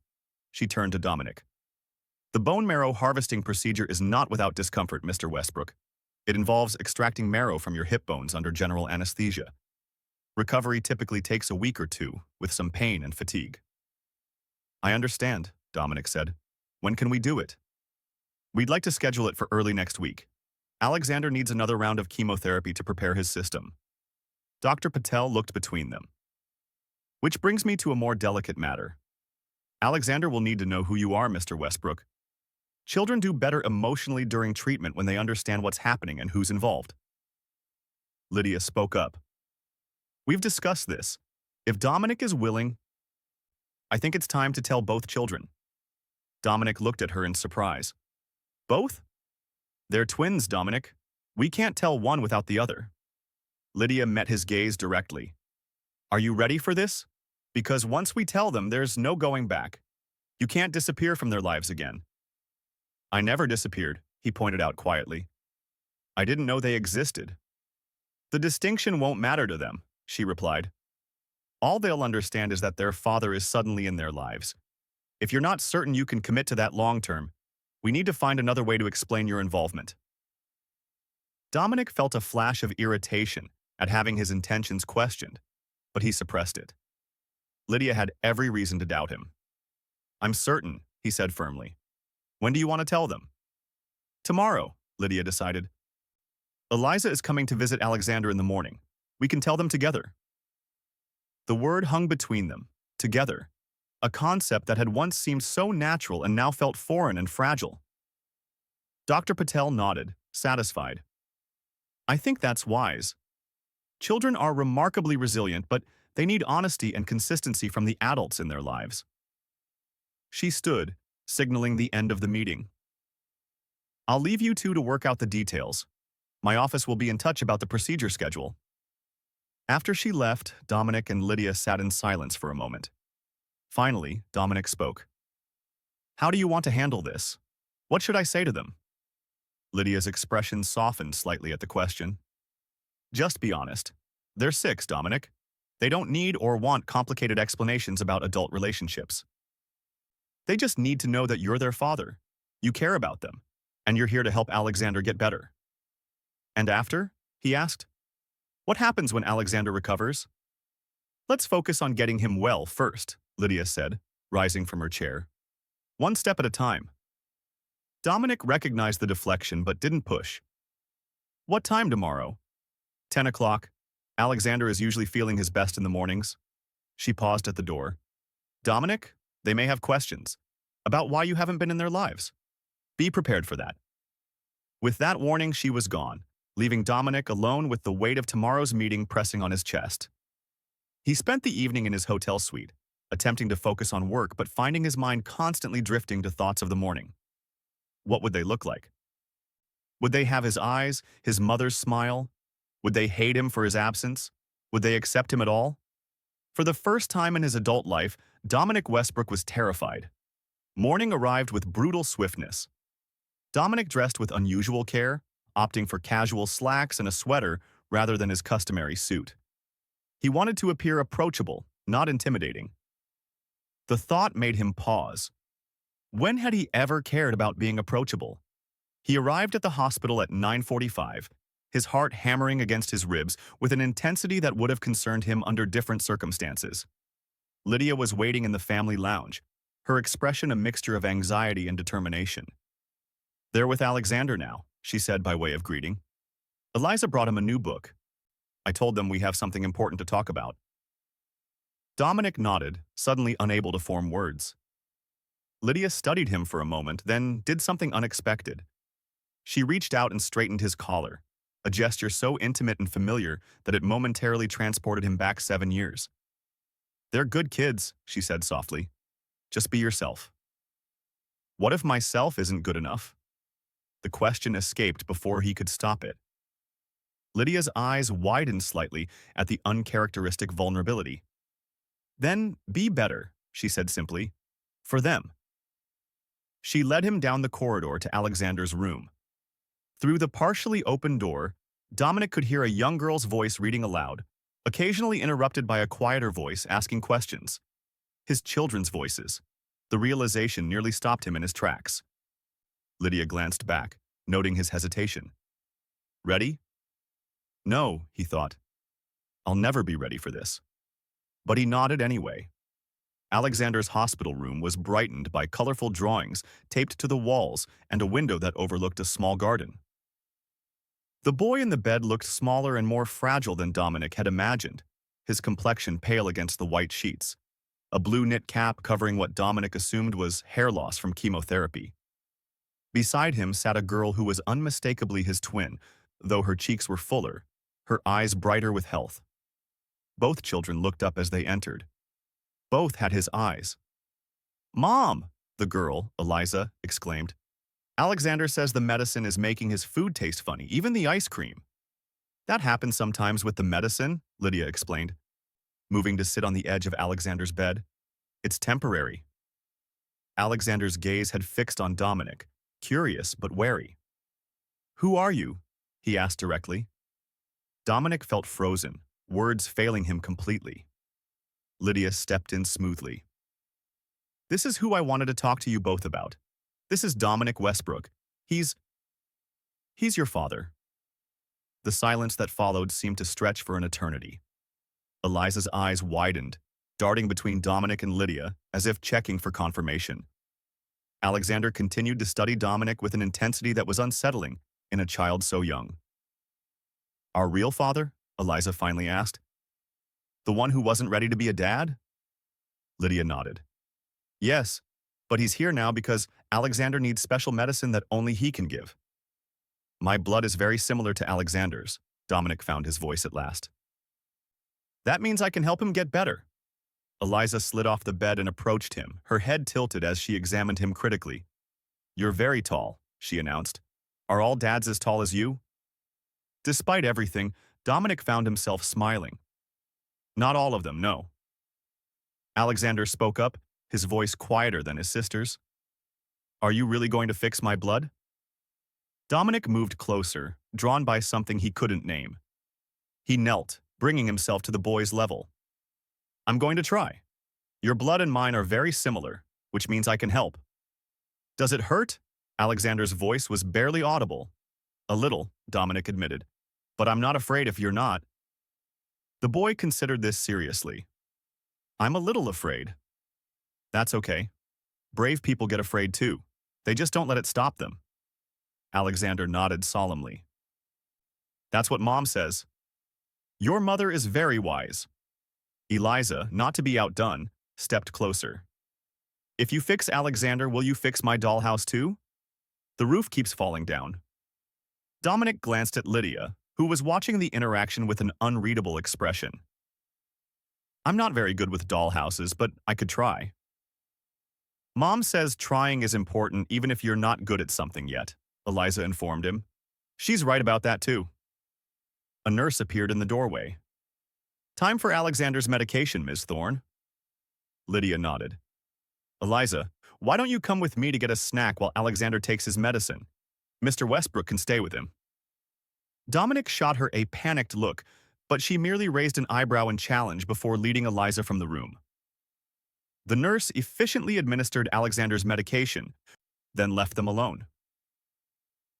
She turned to Dominic. The bone marrow harvesting procedure is not without discomfort, Mr. Westbrook. It involves extracting marrow from your hip bones under general anesthesia. Recovery typically takes a week or two, with some pain and fatigue. I understand, Dominic said. When can we do it? We'd like to schedule it for early next week. Alexander needs another round of chemotherapy to prepare his system. Dr. Patel looked between them. Which brings me to a more delicate matter. Alexander will need to know who you are, Mr. Westbrook. Children do better emotionally during treatment when they understand what's happening and who's involved. Lydia spoke up. We've discussed this. If Dominic is willing, I think it's time to tell both children. Dominic looked at her in surprise. Both? They're twins, Dominic. We can't tell one without the other. Lydia met his gaze directly. Are you ready for this? Because once we tell them, there's no going back. You can't disappear from their lives again. I never disappeared, he pointed out quietly. I didn't know they existed. The distinction won't matter to them, she replied. All they'll understand is that their father is suddenly in their lives. If you're not certain you can commit to that long term, we need to find another way to explain your involvement. Dominic felt a flash of irritation at having his intentions questioned, but he suppressed it. Lydia had every reason to doubt him. I'm certain, he said firmly. When do you want to tell them? Tomorrow, Lydia decided. Eliza is coming to visit Alexander in the morning. We can tell them together. The word hung between them, together, a concept that had once seemed so natural and now felt foreign and fragile. Dr. Patel nodded, satisfied. I think that's wise. Children are remarkably resilient, but they need honesty and consistency from the adults in their lives. She stood, signaling the end of the meeting. I'll leave you two to work out the details. My office will be in touch about the procedure schedule. After she left, Dominic and Lydia sat in silence for a moment. Finally, Dominic spoke. How do you want to handle this? What should I say to them? Lydia's expression softened slightly at the question. Just be honest. They're 6, Dominic. They don't need or want complicated explanations about adult relationships. They just need to know that you're their father. You care about them, and you're here to help Alexander get better. And after? He asked. What happens when Alexander recovers? Let's focus on getting him well first, Lydia said, rising from her chair. One step at a time. Dominic recognized the deflection but didn't push. What time tomorrow? 10 o'clock. Alexander is usually feeling his best in the mornings. She paused at the door. Dominic, they may have questions about why you haven't been in their lives. Be prepared for that. With that warning, she was gone, leaving Dominic alone with the weight of tomorrow's meeting pressing on his chest. He spent the evening in his hotel suite, attempting to focus on work but finding his mind constantly drifting to thoughts of the morning. What would they look like? Would they have his eyes, his mother's smile? Would they hate him for his absence? Would they accept him at all? For the first time in his adult life, Dominic Westbrook was terrified. Morning arrived with brutal swiftness. Dominic dressed with unusual care, opting for casual slacks and a sweater rather than his customary suit. He wanted to appear approachable, not intimidating. The thought made him pause. When had he ever cared about being approachable? He arrived at the hospital at 9:45, his heart hammering against his ribs with an intensity that would have concerned him under different circumstances. Lydia was waiting in the family lounge, her expression a mixture of anxiety and determination. They're with Alexander now, she said by way of greeting. Eliza brought him a new book. I told them we have something important to talk about. Dominic nodded, suddenly unable to form words. Lydia studied him for a moment, then did something unexpected. She reached out and straightened his collar, a gesture so intimate and familiar that it momentarily transported him back 7 years. They're good kids, she said softly. Just be yourself. What if myself isn't good enough? The question escaped before he could stop it. Lydia's eyes widened slightly at the uncharacteristic vulnerability. Then be better, she said simply. For them. She led him down the corridor to Alexander's room. Through the partially open door, Dominic could hear a young girl's voice reading aloud, occasionally interrupted by a quieter voice asking questions. His children's voices. The realization nearly stopped him in his tracks. Lydia glanced back, noting his hesitation. Ready? No, he thought. I'll never be ready for this. But he nodded anyway. Alexander's hospital room was brightened by colorful drawings taped to the walls and a window that overlooked a small garden. The boy in the bed looked smaller and more fragile than Dominic had imagined, his complexion pale against the white sheets, a blue knit cap covering what Dominic assumed was hair loss from chemotherapy. Beside him sat a girl who was unmistakably his twin, though her cheeks were fuller, her eyes brighter with health. Both children looked up as they entered. Both had his eyes. "Mom!" the girl, Eliza, exclaimed. "Alexander says the medicine is making his food taste funny, even the ice cream." "That happens sometimes with the medicine," Lydia explained, moving to sit on the edge of Alexander's bed. "It's temporary." Alexander's gaze had fixed on Dominic, curious but wary. "Who are you?" he asked directly. Dominic felt frozen, words failing him completely. Lydia stepped in smoothly. "This is who I wanted to talk to you both about. This is Dominic Westbrook. He's your father." The silence that followed seemed to stretch for an eternity. Eliza's eyes widened, darting between Dominic and Lydia, as if checking for confirmation. Alexander continued to study Dominic with an intensity that was unsettling in a child so young. "Our real father?" Eliza finally asked. "The one who wasn't ready to be a dad?" Lydia nodded. "Yes, but he's here now because Alexander needs special medicine that only he can give." "My blood is very similar to Alexander's," Dominic found his voice at last. "That means I can help him get better." Eliza slid off the bed and approached him, her head tilted as she examined him critically. "You're very tall," she announced. "Are all dads as tall as you?" Despite everything, Dominic found himself smiling. "Not all of them, no." Alexander spoke up, his voice quieter than his sister's. "Are you really going to fix my blood?" Dominic moved closer, drawn by something he couldn't name. He knelt, bringing himself to the boy's level. "I'm going to try. Your blood and mine are very similar, which means I can help." "Does it hurt?" Alexander's voice was barely audible. "A little," Dominic admitted. "But I'm not afraid if you're not." The boy considered this seriously. "I'm a little afraid." "That's okay. Brave people get afraid too. They just don't let it stop them." Alexander nodded solemnly. "That's what Mom says." "Your mother is very wise." Eliza, not to be outdone, stepped closer. "If you fix Alexander, will you fix my dollhouse too? The roof keeps falling down." Dominic glanced at Lydia, who was watching the interaction with an unreadable expression. "I'm not very good with dollhouses, but I could try." "Mom says trying is important even if you're not good at something yet," Eliza informed him. "She's right about that too." A nurse appeared in the doorway. "Time for Alexander's medication, Ms. Thorne." Lydia nodded. "Eliza, why don't you come with me to get a snack while Alexander takes his medicine? Mr. Westbrook can stay with him." Dominic shot her a panicked look, but she merely raised an eyebrow in challenge before leading Eliza from the room. The nurse efficiently administered Alexander's medication, then left them alone.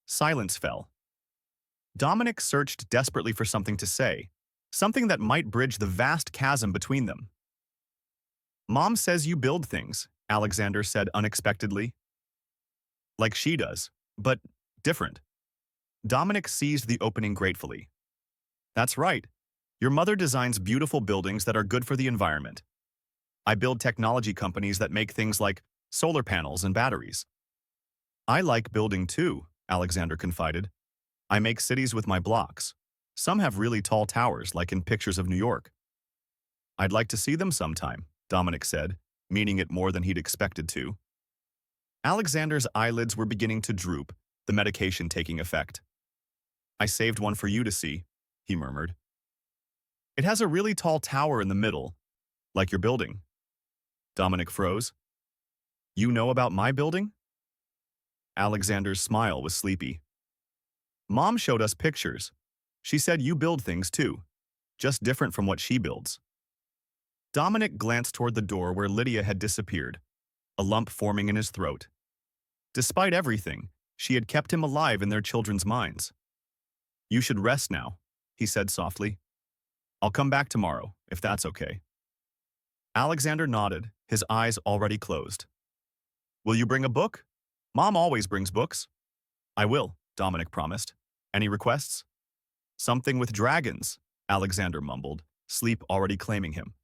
Silence fell. Dominic searched desperately for something to say, something that might bridge the vast chasm between them. "Mom says you build things," Alexander said unexpectedly. "Like she does, but different." Dominic seized the opening gratefully. "That's right. Your mother designs beautiful buildings that are good for the environment. I build technology companies that make things like solar panels and batteries." "I like building too," Alexander confided. "I make cities with my blocks. Some have really tall towers, like in pictures of New York." "I'd like to see them sometime," Dominic said, meaning it more than he'd expected to. Alexander's eyelids were beginning to droop, the medication taking effect. "I saved one for you to see," he murmured. "It has a really tall tower in the middle, like your building." Dominic froze. "You know about my building?" Alexander's smile was sleepy. "Mom showed us pictures. She said you build things too, just different from what she builds." Dominic glanced toward the door where Lydia had disappeared, a lump forming in his throat. Despite everything, she had kept him alive in their children's minds. "You should rest now," he said softly. "I'll come back tomorrow, if that's okay." Alexander nodded, his eyes already closed. "Will you bring a book? Mom always brings books." "I will," Dominic promised. "Any requests?" "Something with dragons," Alexander mumbled, sleep already claiming him.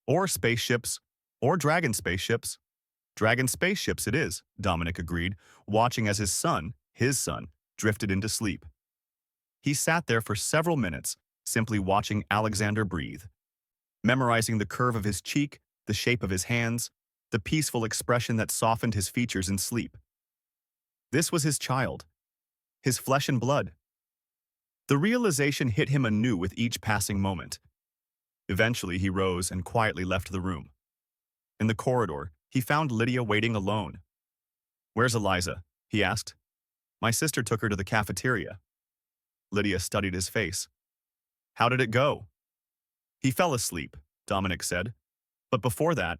"Or spaceships, or dragon spaceships." Dragon spaceships it is, Dominic agreed, watching as his son, drifted into sleep. He sat there for several minutes, simply watching Alexander breathe, memorizing the curve of his cheek, the shape of his hands, the peaceful expression that softened his features in sleep. This was his child, his flesh and blood. The realization hit him anew with each passing moment. Eventually, he rose and quietly left the room. In the corridor, he found Lydia waiting alone. "Where's Eliza?" he asked. "My sister took her to the cafeteria." Lydia studied his face. "How did it go?" "He fell asleep," Dominic said. "But before that,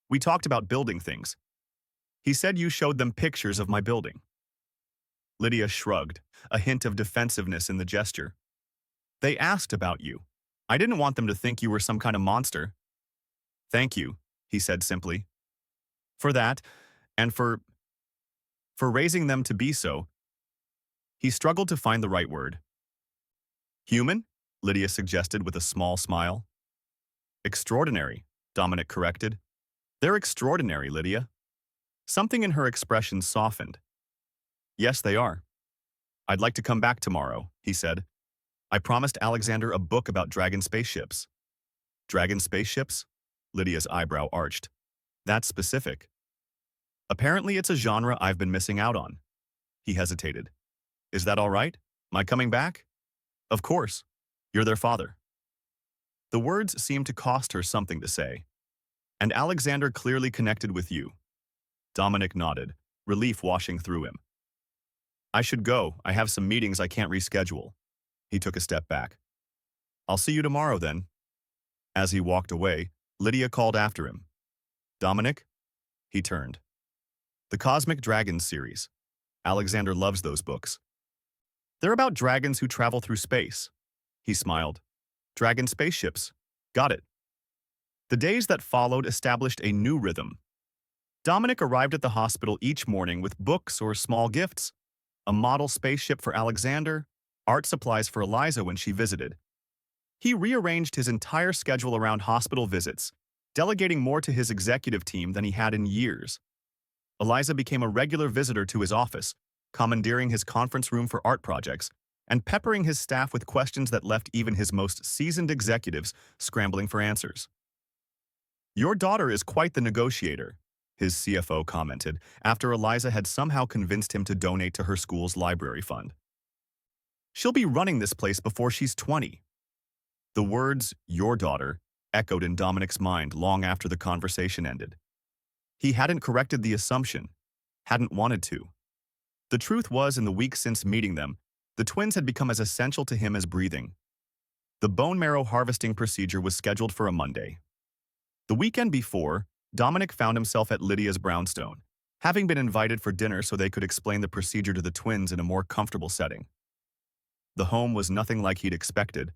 we talked about building things. He said you showed them pictures of my building." Lydia shrugged, a hint of defensiveness in the gesture. "They asked about you. I didn't want them to think you were some kind of monster." "Thank you," he said simply. "For that, and for raising them to be so." He struggled to find the right word. "Human?" Lydia suggested with a small smile. "Extraordinary," Dominic corrected. "They're extraordinary, Lydia." Something in her expression softened. "Yes, they are. I'd like to come back tomorrow," he said. "I promised Alexander a book about dragon spaceships." "Dragon spaceships?" Lydia's eyebrow arched. "That's specific." "Apparently it's a genre I've been missing out on." He hesitated. "Is that all right? My coming back?" "Of course. You're their father." The words seemed to cost her something to say. "And Alexander clearly connected with you." Dominic nodded, relief washing through him. "I should go. I have some meetings I can't reschedule." He took a step back. "I'll see you tomorrow then." As he walked away, Lydia called after him. "Dominic?" He turned. "The Cosmic Dragons series. Alexander loves those books. They're about dragons who travel through space." He smiled. "Dragon spaceships. Got it." The days that followed established a new rhythm. Dominic arrived at the hospital each morning with books or small gifts, a model spaceship for Alexander, art supplies for Eliza when she visited. He rearranged his entire schedule around hospital visits, delegating more to his executive team than he had in years. Eliza became a regular visitor to his office, commandeering his conference room for art projects, and peppering his staff with questions that left even his most seasoned executives scrambling for answers. "Your daughter is quite the negotiator," his CFO commented, after Eliza had somehow convinced him to donate to her school's library fund. "She'll be running this place before she's 20. The words, "your daughter," echoed in Dominic's mind long after the conversation ended. He hadn't corrected the assumption, hadn't wanted to. The truth was, in the weeks since meeting them, the twins had become as essential to him as breathing. The bone marrow harvesting procedure was scheduled for a Monday. The weekend before, Dominic found himself at Lydia's brownstone, having been invited for dinner so they could explain the procedure to the twins in a more comfortable setting. The home was nothing like he'd expected.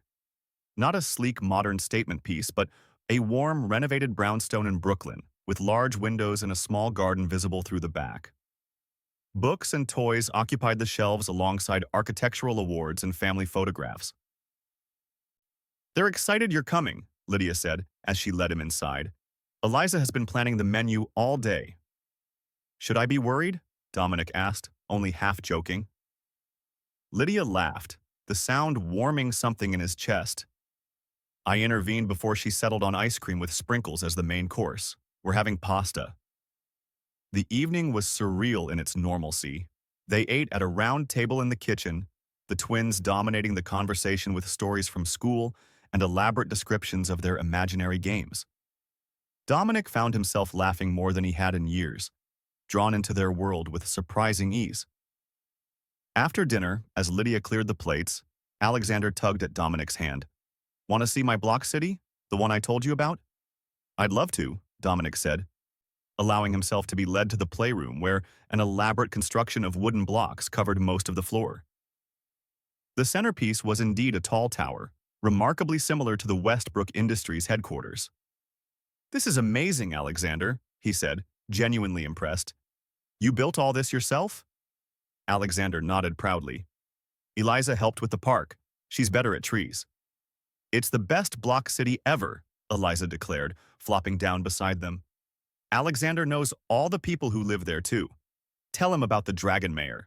Not a sleek modern statement piece, but a warm, renovated brownstone in Brooklyn, with large windows and a small garden visible through the back. Books and toys occupied the shelves alongside architectural awards and family photographs. "They're excited you're coming," Lydia said as she led him inside. "Eliza has been planning the menu all day." "Should I be worried?" Dominic asked, only half joking. Lydia laughed, the sound warming something in his chest. "I intervened before she settled on ice cream with sprinkles as the main course. We're having pasta." The evening was surreal in its normalcy. They ate at a round table in the kitchen, the twins dominating the conversation with stories from school and elaborate descriptions of their imaginary games. Dominic found himself laughing more than he had in years, drawn into their world with surprising ease. After dinner, as Lydia cleared the plates, Alexander tugged at Dominic's hand. "Want to see my block city? The one I told you about?" "I'd love to," Dominic said, allowing himself to be led to the playroom where an elaborate construction of wooden blocks covered most of the floor. The centerpiece was indeed a tall tower, remarkably similar to the Westbrook Industries headquarters. "This is amazing, Alexander," he said, genuinely impressed. "You built all this yourself?" Alexander nodded proudly. "Eliza helped with the park. She's better at trees." "It's the best block city ever," Eliza declared, flopping down beside them. Alexander knows all the people who live there too. Tell him about the Dragon Mayor.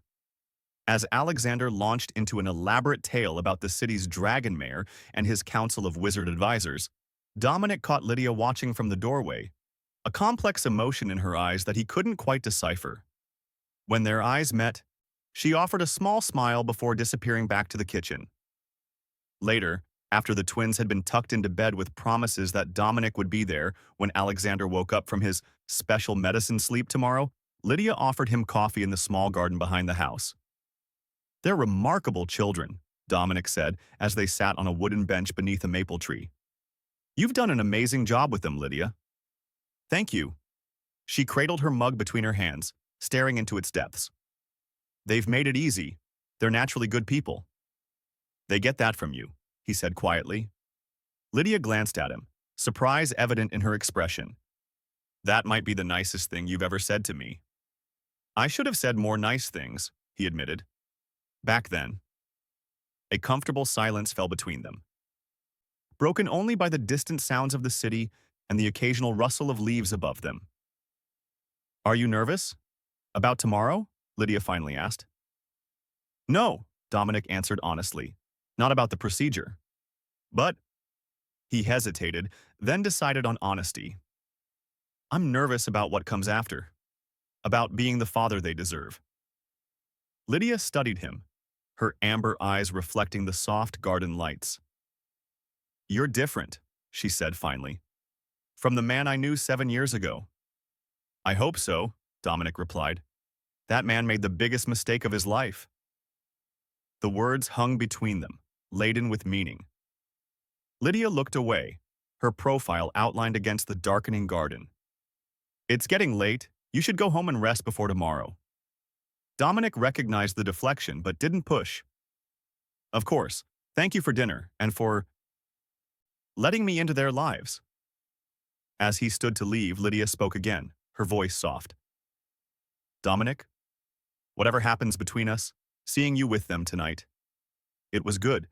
As Alexander launched into an elaborate tale about the city's Dragon Mayor and his council of wizard advisors, Dominic caught Lydia watching from the doorway, a complex emotion in her eyes that he couldn't quite decipher. When their eyes met, she offered a small smile before disappearing back to the kitchen. Later, after the twins had been tucked into bed with promises that Dominic would be there when Alexander woke up from his special medicine sleep tomorrow, Lydia offered him coffee in the small garden behind the house. "They're remarkable children," Dominic said as they sat on a wooden bench beneath a maple tree. "You've done an amazing job with them, Lydia." "Thank you." She cradled her mug between her hands, staring into its depths. "They've made it easy. They're naturally good people." "They get that from you," he said quietly. Lydia glanced at him, surprise evident in her expression. "That might be the nicest thing you've ever said to me." "I should have said more nice things," he admitted. Back then. A comfortable silence fell between them, broken only by the distant sounds of the city and the occasional rustle of leaves above them. "Are you nervous? About tomorrow?" Lydia finally asked. "No," Dominic answered honestly. "Not about the procedure. But—" He hesitated, then decided on honesty. "I'm nervous about what comes after. About being the father they deserve." Lydia studied him, her amber eyes reflecting the soft garden lights. "You're different," she said finally, "from the man I knew 7 years ago." "I hope so," Dominic replied. "That man made the biggest mistake of his life." The words hung between them, laden with meaning. Lydia looked away, her profile outlined against the darkening garden. "It's getting late. You should go home and rest before tomorrow." Dominic recognized the deflection but didn't push. "Of course. Thank you for dinner and for letting me into their lives." As he stood to leave, Lydia spoke again, her voice soft. "Dominic, whatever happens between us, seeing you with them tonight, it was good.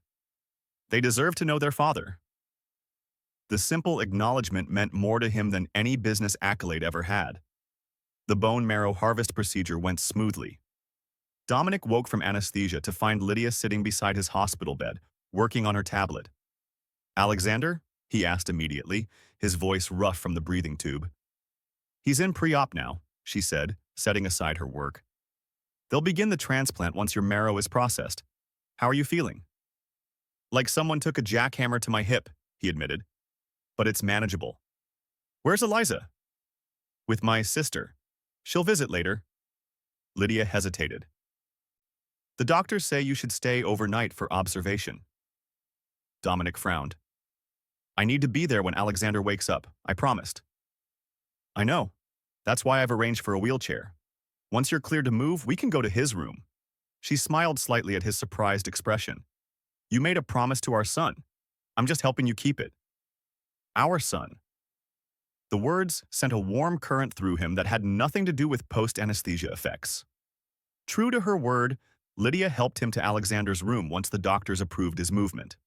They deserve to know their father." The simple acknowledgement meant more to him than any business accolade ever had. The bone marrow harvest procedure went smoothly. Dominic woke from anesthesia to find Lydia sitting beside his hospital bed, working on her tablet. "Alexander?" he asked immediately, his voice rough from the breathing tube. "He's in pre-op now," she said, setting aside her work. "They'll begin the transplant once your marrow is processed. How are you feeling?" "Like someone took a jackhammer to my hip," he admitted. "But it's manageable." "Where's Eliza?" "With my sister. She'll visit later." Lydia hesitated. "The doctors say you should stay overnight for observation." Dominic frowned. "I need to be there when Alexander wakes up, I promised." "I know. That's why I've arranged for a wheelchair. Once you're cleared to move, we can go to his room." She smiled slightly at his surprised expression. "You made a promise to our son. I'm just helping you keep it." "Our son." The words sent a warm current through him that had nothing to do with post-anesthesia effects. True to her word, Lydia helped him to Alexander's room once the doctors approved his movement.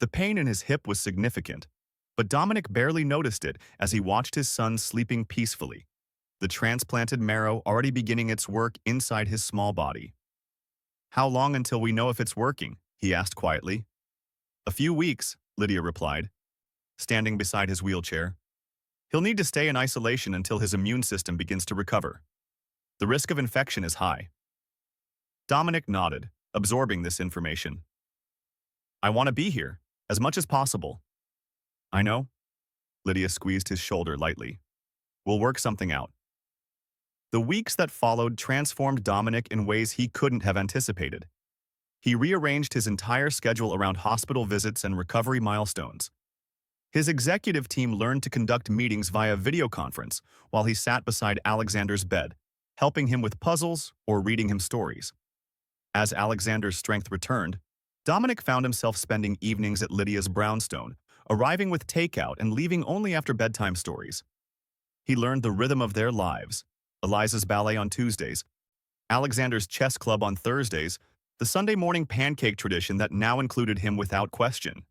The pain in his hip was significant, but Dominic barely noticed it as he watched his son sleeping peacefully, the transplanted marrow already beginning its work inside his small body. "How long until we know if it's working?" he asked quietly. "A few weeks," Lydia replied, standing beside his wheelchair. "He'll need to stay in isolation until his immune system begins to recover. The risk of infection is high." Dominic nodded, absorbing this information. "I want to be here, as much as possible." "I know." Lydia squeezed his shoulder lightly. "We'll work something out." The weeks that followed transformed Dominic in ways he couldn't have anticipated. He rearranged his entire schedule around hospital visits and recovery milestones. His executive team learned to conduct meetings via video conference while he sat beside Alexander's bed, helping him with puzzles or reading him stories. As Alexander's strength returned, Dominic found himself spending evenings at Lydia's brownstone, arriving with takeout and leaving only after bedtime stories. He learned the rhythm of their lives: Eliza's ballet on Tuesdays, Alexander's chess club on Thursdays, the Sunday morning pancake tradition that now included him without question.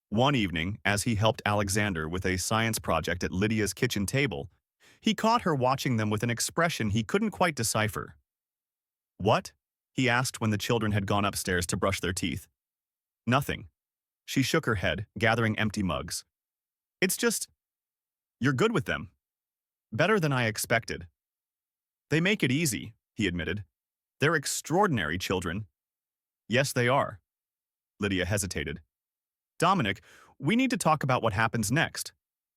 One evening, as he helped Alexander with a science project at Lydia's kitchen table, He caught her watching them with an expression he couldn't quite decipher. "What?" he asked when the children had gone upstairs to brush their teeth. "Nothing." She shook her head, gathering empty mugs. "It's just, you're good with them. Better than I expected." "They make it easy," he admitted. "They're extraordinary children." "Yes, they are." Lydia hesitated. "Dominic, we need to talk about what happens next.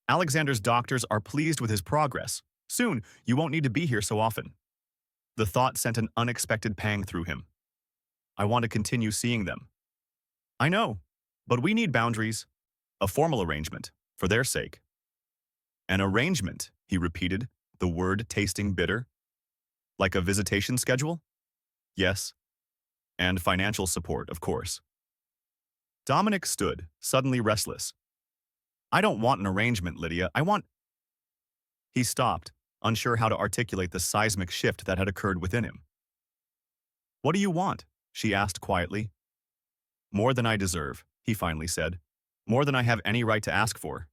Alexander's doctors are pleased with his progress. Soon, you won't need to be here so often." The thought sent an unexpected pang through him. "I want to continue seeing them." "I know, but we need boundaries. A formal arrangement, for their sake." "An arrangement," he repeated, the word tasting bitter. "Like a visitation schedule?" "Yes. And financial support, of course." Dominic stood, suddenly restless. "I don't want an arrangement, Lydia. I want—" He stopped, unsure how to articulate the seismic shift that had occurred within him. "What do you want?" she asked quietly. "More than I deserve," he finally said. "More than I have any right to ask for."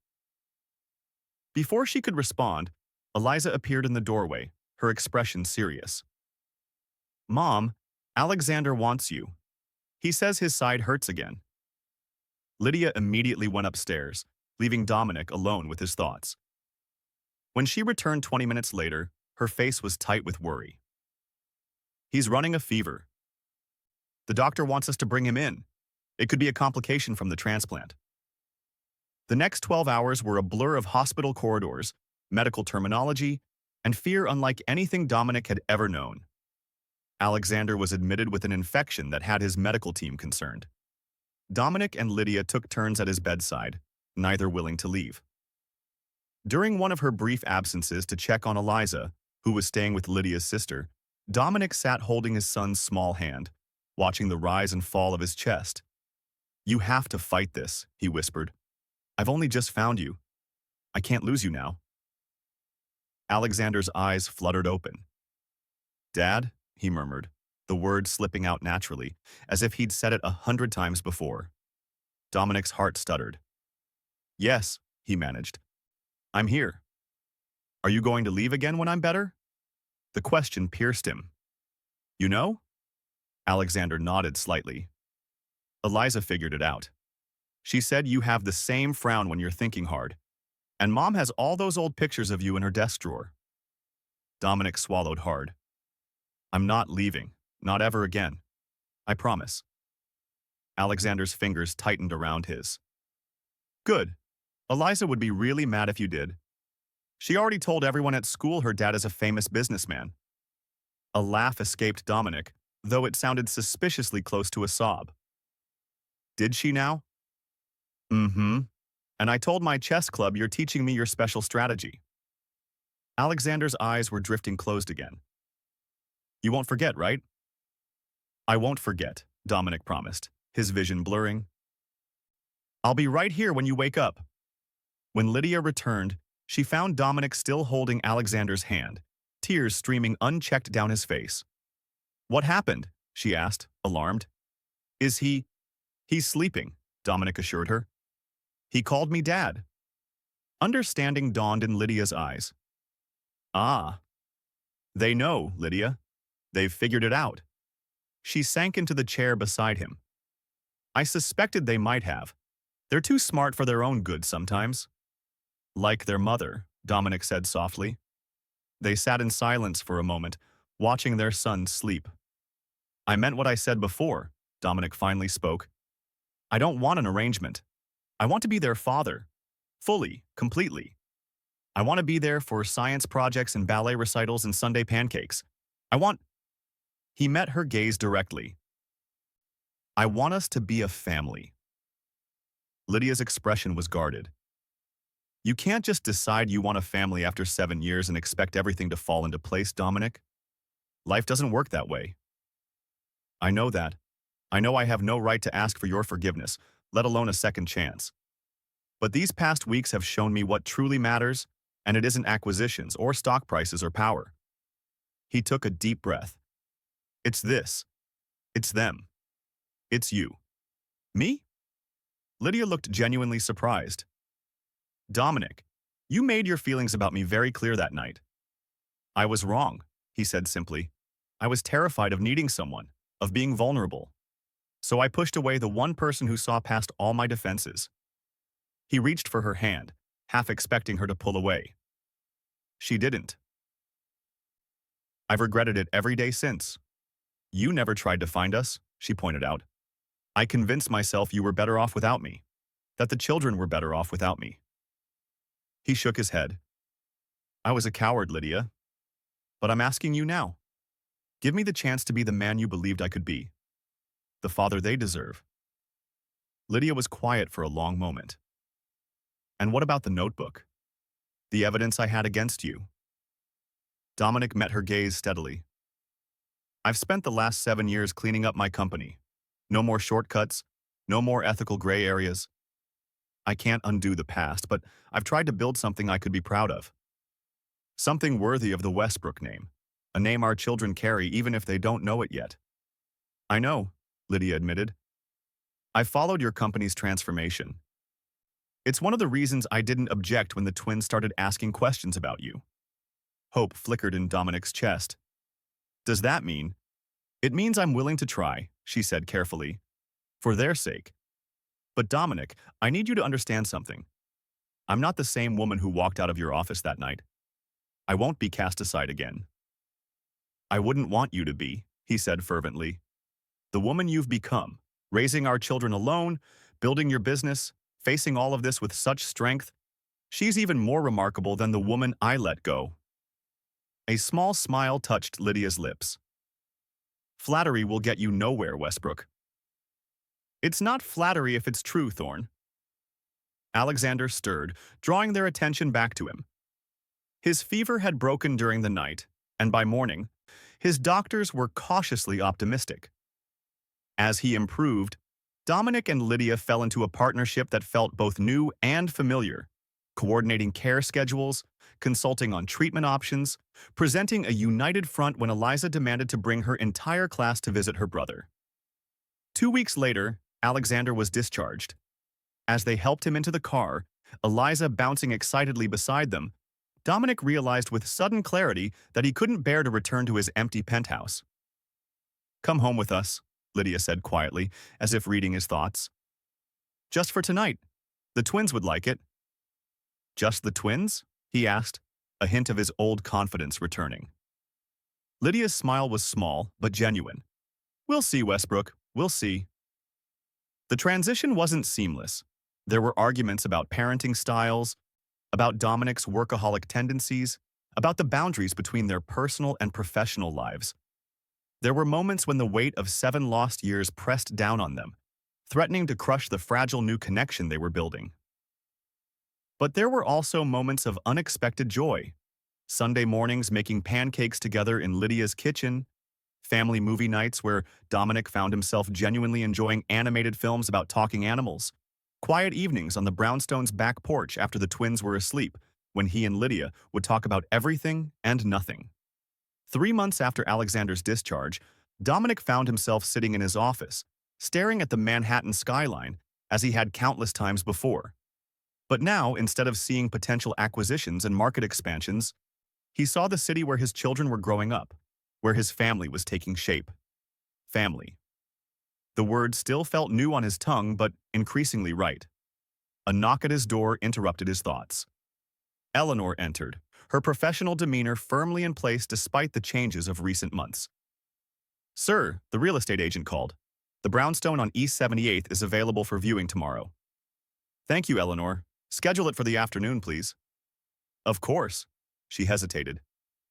Before she could respond, Eliza appeared in the doorway, her expression serious. "Mom, Alexander wants you. He says his side hurts again." Lydia immediately went upstairs, leaving Dominic alone with his thoughts. When she returned 20 minutes later, her face was tight with worry. "He's running a fever. The doctor wants us to bring him in. It could be a complication from the transplant." The next 12 hours were a blur of hospital corridors, medical terminology, and fear unlike anything Dominic had ever known. Alexander was admitted with an infection that had his medical team concerned. Dominic and Lydia took turns at his bedside, neither willing to leave. During one of her brief absences to check on Eliza, who was staying with Lydia's sister, Dominic sat holding his son's small hand, watching the rise and fall of his chest. "You have to fight this," he whispered. "I've only just found you. I can't lose you now." Alexander's eyes fluttered open. "Dad?" he murmured, the words slipping out naturally, as if he'd said it 100 times before. Dominic's heart stuttered. "Yes," he managed. "I'm here." "Are you going to leave again when I'm better?" The question pierced him. "You know?" Alexander nodded slightly. "Eliza figured it out. She said you have the same frown when you're thinking hard, and Mom has all those old pictures of you in her desk drawer." Dominic swallowed hard. "I'm not leaving, not ever again. I promise." Alexander's fingers tightened around his. "Good. Eliza would be really mad if you did. She already told everyone at school her dad is a famous businessman." A laugh escaped Dominic, though it sounded suspiciously close to a sob. "Did she now?" "Mm-hmm. And I told my chess club you're teaching me your special strategy." Alexander's eyes were drifting closed again. "You won't forget, right?" "I won't forget," Dominic promised, his vision blurring. "I'll be right here when you wake up." When Lydia returned, she found Dominic still holding Alexander's hand, tears streaming unchecked down his face. "What happened?" she asked, alarmed. "Is he—" "He's sleeping," Dominic assured her. "He called me Dad." Understanding dawned in Lydia's eyes. "Ah. They know, Lydia. They've figured it out." She sank into the chair beside him. "I suspected they might have. They're too smart for their own good sometimes." "Like their mother," Dominic said softly. They sat in silence for a moment, watching their son sleep. "I meant what I said before," Dominic finally spoke. "I don't want an arrangement. I want to be their father. Fully, completely. I want to be there for science projects and ballet recitals and Sunday pancakes. I want—" He met her gaze directly. "I want us to be a family." Lydia's expression was guarded. "You can't just decide you want a family after 7 years and expect everything to fall into place, Dominic. Life doesn't work that way." "I know that. I know I have no right to ask for your forgiveness, let alone a second chance. But these past weeks have shown me what truly matters, and it isn't acquisitions or stock prices or power." He took a deep breath. "It's this. It's them. It's you." "Me?" Lydia looked genuinely surprised. "Dominic, You made your feelings about me very clear that night. I was wrong, he said simply. I was terrified of needing someone, of being vulnerable. So I pushed away the one person who saw past all my defenses. He reached for her hand, half expecting her to pull away. She didn't. I've regretted it every day since. You never tried to find us, she pointed out. I convinced myself you were better off without me, that the children were better off without me. He shook his head. I was a coward, Lydia. But I'm asking you now. Give me the chance to be the man you believed I could be. The father they deserve. Lydia was quiet for a long moment. And what about the notebook? The evidence I had against you? Dominic met her gaze steadily. I've spent the last 7 years cleaning up my company. No more shortcuts, no more ethical gray areas. I can't undo the past, but I've tried to build something I could be proud of. Something worthy of the Westbrook name, a name our children carry even if they don't know it yet. I know, Lydia admitted. I followed your company's transformation. It's one of the reasons I didn't object when the twins started asking questions about you. Hope flickered in Dominic's chest. Does that mean? It means I'm willing to try, she said carefully. For their sake. But Dominic, I need you to understand something. I'm not the same woman who walked out of your office that night. I won't be cast aside again. I wouldn't want you to be, he said fervently. The woman you've become, raising our children alone, building your business, facing all of this with such strength, she's even more remarkable than the woman I let go. A small smile touched Lydia's lips. Flattery will get you nowhere, Westbrook. It's not flattery if it's true, Thorne. Alexander stirred, drawing their attention back to him. His fever had broken during the night, and by morning, his doctors were cautiously optimistic. As he improved, Dominic and Lydia fell into a partnership that felt both new and familiar, coordinating care schedules, consulting on treatment options, presenting a united front when Eliza demanded to bring her entire class to visit her brother. 2 weeks later, Alexander was discharged. As they helped him into the car, Eliza bouncing excitedly beside them, Dominic realized with sudden clarity that he couldn't bear to return to his empty penthouse. Come home with us, Lydia said quietly, as if reading his thoughts. Just for tonight. The twins would like it. Just the twins? He asked, a hint of his old confidence returning. Lydia's smile was small, but genuine. We'll see, Westbrook, we'll see. The transition wasn't seamless. There were arguments about parenting styles, about Dominic's workaholic tendencies, about the boundaries between their personal and professional lives. There were moments when the weight of 7 lost years pressed down on them, threatening to crush the fragile new connection they were building. But there were also moments of unexpected joy. Sunday mornings making pancakes together in Lydia's kitchen, family movie nights where Dominic found himself genuinely enjoying animated films about talking animals, quiet evenings on the brownstone's back porch after the twins were asleep, when he and Lydia would talk about everything and nothing. 3 months after Alexander's discharge, Dominic found himself sitting in his office, staring at the Manhattan skyline as he had countless times before. But now, instead of seeing potential acquisitions and market expansions, he saw the city where his children were growing up, where his family was taking shape. Family. The word still felt new on his tongue, but increasingly right. A knock at his door interrupted his thoughts. Eleanor entered, her professional demeanor firmly in place despite the changes of recent months. Sir, the real estate agent called. The brownstone on East 78th is available for viewing tomorrow. Thank you, Eleanor. Schedule it for the afternoon, please. Of course. She hesitated.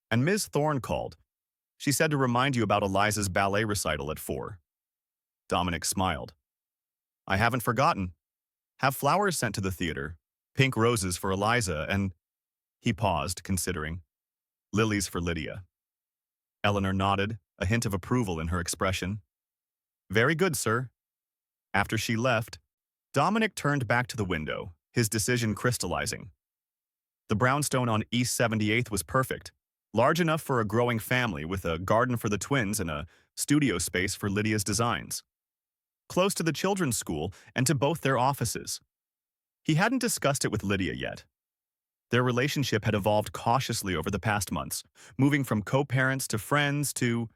And Ms. Thorne called. She said to remind you about Eliza's ballet recital at 4. Dominic smiled. I haven't forgotten. Have flowers sent to the theater. Pink roses for Eliza and... He paused, considering. Lilies for Lydia. Eleanor nodded, a hint of approval in her expression. Very good, sir. After she left, Dominic turned back to the window, his decision crystallizing. The brownstone on East 78th was perfect, large enough for a growing family with a garden for the twins and a studio space for Lydia's designs. Close to the children's school and to both their offices. He hadn't discussed it with Lydia yet. Their relationship had evolved cautiously over the past months, moving from co-parents to friends to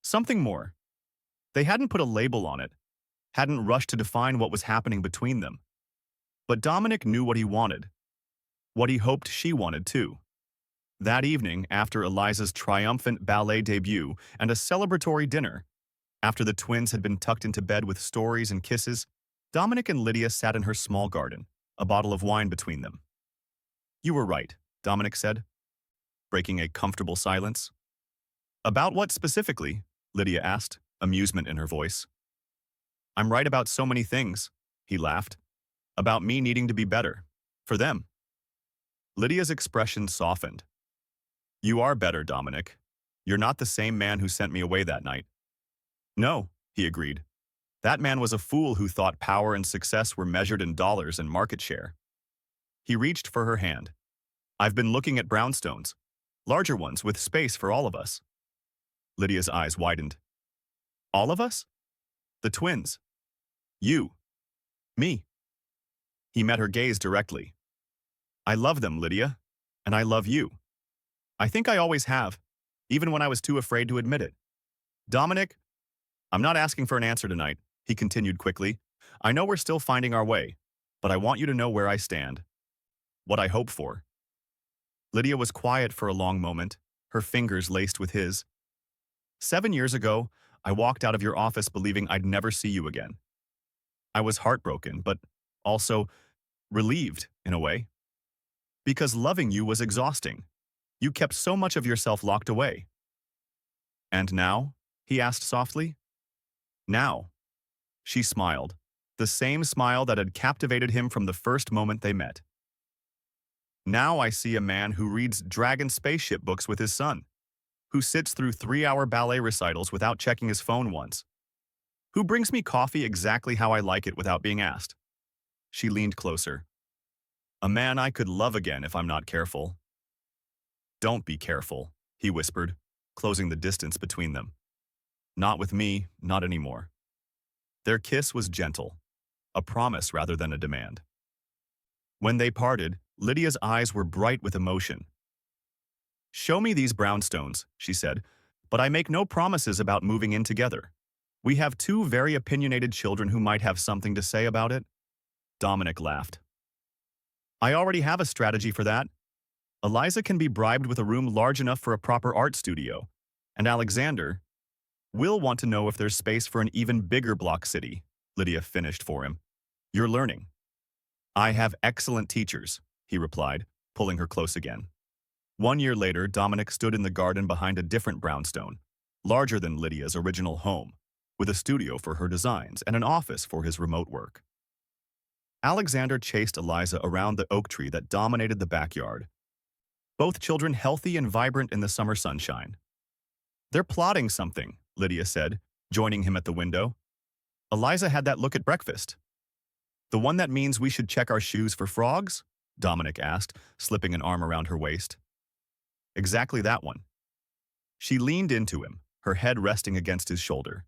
something more. They hadn't put a label on it, hadn't rushed to define what was happening between them. But Dominic knew what he wanted, what he hoped she wanted too. That evening, after Eliza's triumphant ballet debut and a celebratory dinner, after the twins had been tucked into bed with stories and kisses, Dominic and Lydia sat in her small garden, a bottle of wine between them. "You were right," Dominic said, breaking a comfortable silence. "About what specifically?" Lydia asked, amusement in her voice. "I'm right about so many things," he laughed. "About me needing to be better. For them." Lydia's expression softened. "You are better, Dominic. You're not the same man who sent me away that night." "No," he agreed. "That man was a fool who thought power and success were measured in dollars and market share." He reached for her hand. "I've been looking at brownstones, larger ones with space for all of us." Lydia's eyes widened. "All of us?" "The twins. You. Me." He met her gaze directly. "I love them, Lydia. And I love you. I think I always have, even when I was too afraid to admit it." "Dominic, I'm not asking for an answer tonight," he continued quickly. "I know we're still finding our way, but I want you to know where I stand. What I hope for." Lydia was quiet for a long moment, her fingers laced with his. "7 years ago, I walked out of your office believing I'd never see you again. I was heartbroken, but also relieved, in a way. Because loving you was exhausting. You kept so much of yourself locked away." "And now?" he asked softly. "Now." She smiled, the same smile that had captivated him from the first moment they met. "Now I see a man who reads dragon spaceship books with his son, who sits through 3-hour ballet recitals without checking his phone once, who brings me coffee exactly how I like it without being asked." She leaned closer. "A man I could love again if I'm not careful." "Don't be careful," he whispered, closing the distance between them. "Not with me, not anymore." Their kiss was gentle, a promise rather than a demand. When they parted, Lydia's eyes were bright with emotion. "Show me these brownstones," she said, "but I make no promises about moving in together. We have 2 very opinionated children who might have something to say about it." Dominic laughed. "I already have a strategy for that. Eliza can be bribed with a room large enough for a proper art studio, and Alexander will want to know if there's space for an even bigger block city," Lydia finished for him. "You're learning." "I have excellent teachers," he replied, pulling her close again. 1 year later, Dominic stood in the garden behind a different brownstone, larger than Lydia's original home, with a studio for her designs and an office for his remote work. Alexander chased Eliza around the oak tree that dominated the backyard, both children healthy and vibrant in the summer sunshine. "They're plotting something," Lydia said, joining him at the window. "Eliza had that look at breakfast." "The one that means we should check our shoes for frogs?" Dominic asked, slipping an arm around her waist. "Exactly that one." She leaned into him, her head resting against his shoulder.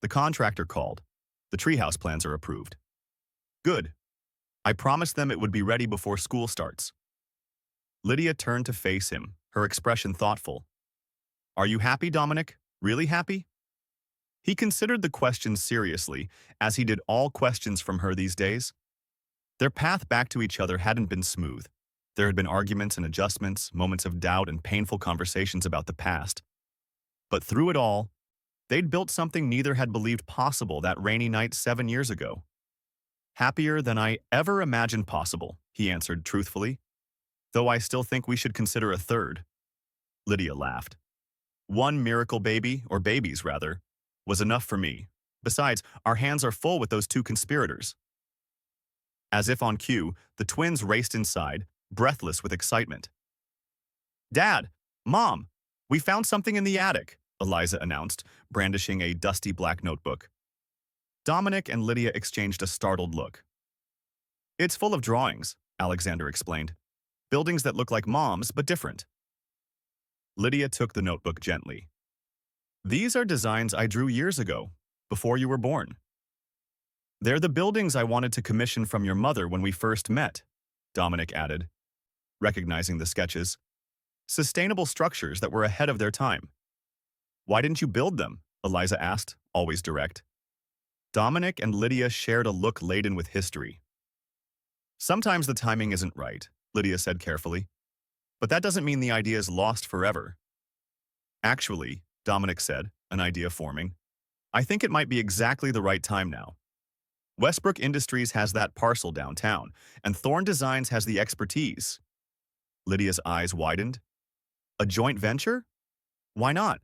"The contractor called. The treehouse plans are approved." "Good. I promised them it would be ready before school starts." Lydia turned to face him, her expression thoughtful. "Are you happy, Dominic? Really happy?" He considered the question seriously, as he did all questions from her these days. Their path back to each other hadn't been smooth. There had been arguments and adjustments, moments of doubt and painful conversations about the past. But through it all, they'd built something neither had believed possible that rainy night 7 years ago. "Happier than I ever imagined possible," he answered truthfully. "Though I still think we should consider a third." Lydia laughed. "One miracle baby, or babies rather, was enough for me. Besides, our hands are full with those 2 conspirators." As if on cue, the twins raced inside, breathless with excitement. "Dad! Mom! We found something in the attic," Eliza announced, brandishing a dusty black notebook. Dominic and Lydia exchanged a startled look. "It's full of drawings," Alexander explained. "Buildings that look like Mom's, but different." Lydia took the notebook gently. "These are designs I drew years ago, before you were born." "They're the buildings I wanted to commission from your mother when we first met," Dominic added. recognizing the sketches. Sustainable structures that were ahead of their time. Why didn't you build them? Eliza asked, always direct. Dominic and Lydia shared a look laden with history. Sometimes the timing isn't right, Lydia said carefully. But that doesn't mean the idea is lost forever. Actually, Dominic said, an idea forming, I think it might be exactly the right time now. Westbrook Industries has that parcel downtown, and Thorn Designs has the expertise. Lydia's eyes widened. A joint venture? Why not?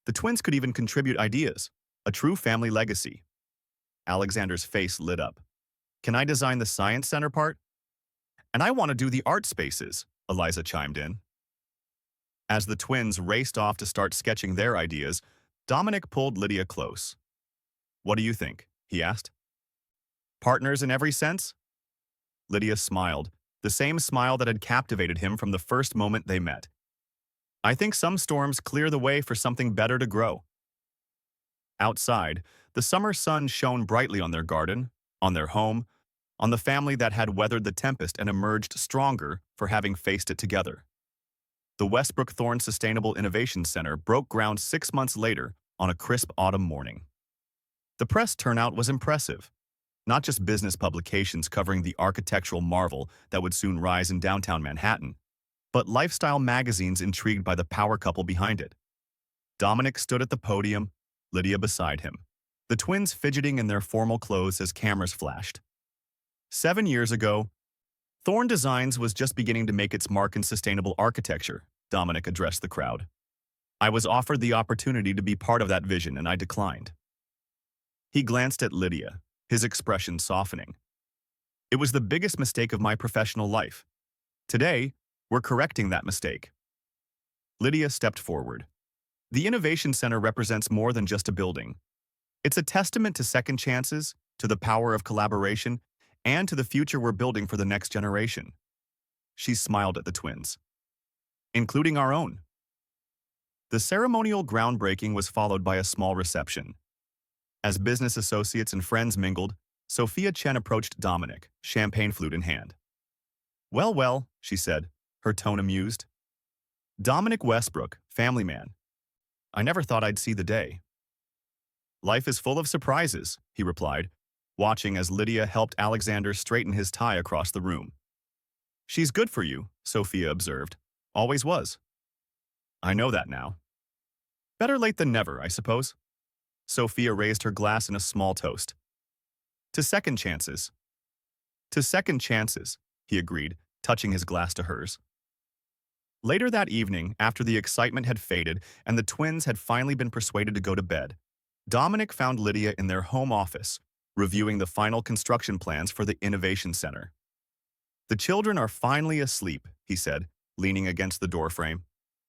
The twins could even contribute ideas. A true family legacy. Alexander's face lit up. Can I design the science center part? And I want to do the art spaces, Eliza chimed in. As the twins raced off to start sketching their ideas, Dominic pulled Lydia close. What do you think? He asked. Partners in every sense? Lydia smiled, the same smile that had captivated him from the first moment they met. I think some storms clear the way for something better to grow. Outside, the summer sun shone brightly on their garden, on their home, on the family that had weathered the tempest and emerged stronger for having faced it together. The Westbrook Thorn Sustainable Innovation Center broke ground 6 months later on a crisp autumn morning. The press turnout was impressive. Not just business publications covering the architectural marvel that would soon rise in downtown Manhattan, but lifestyle magazines intrigued by the power couple behind it. Dominic stood at the podium, Lydia beside him, the twins fidgeting in their formal clothes as cameras flashed. 7 years ago, Thorn Designs was just beginning to make its mark in sustainable architecture, Dominic addressed the crowd. I was offered the opportunity to be part of that vision and I declined. He glanced at Lydia, his expression softening. It was the biggest mistake of my professional life. Today, we're correcting that mistake. Lydia stepped forward. The Innovation Center represents more than just a building. It's a testament to second chances, to the power of collaboration, and to the future we're building for the next generation. She smiled at the twins. Including our own. The ceremonial groundbreaking was followed by a small reception. As business associates and friends mingled, Sophia Chen approached Dominic, champagne flute in hand. Well, she said, her tone amused. Dominic Westbrook, family man. I never thought I'd see the day. Life is full of surprises, he replied, watching as Lydia helped Alexander straighten his tie across the room. She's good for you, Sophia observed. Always was. I know that now. Better late than never, I suppose. Sophia raised her glass in a small toast. To second chances. To second chances, he agreed, touching his glass to hers. Later that evening, after the excitement had faded and the twins had finally been persuaded to go to bed, Dominic found Lydia in their home office, reviewing the final construction plans for the Innovation Center. The children are finally asleep, he said, leaning against the doorframe.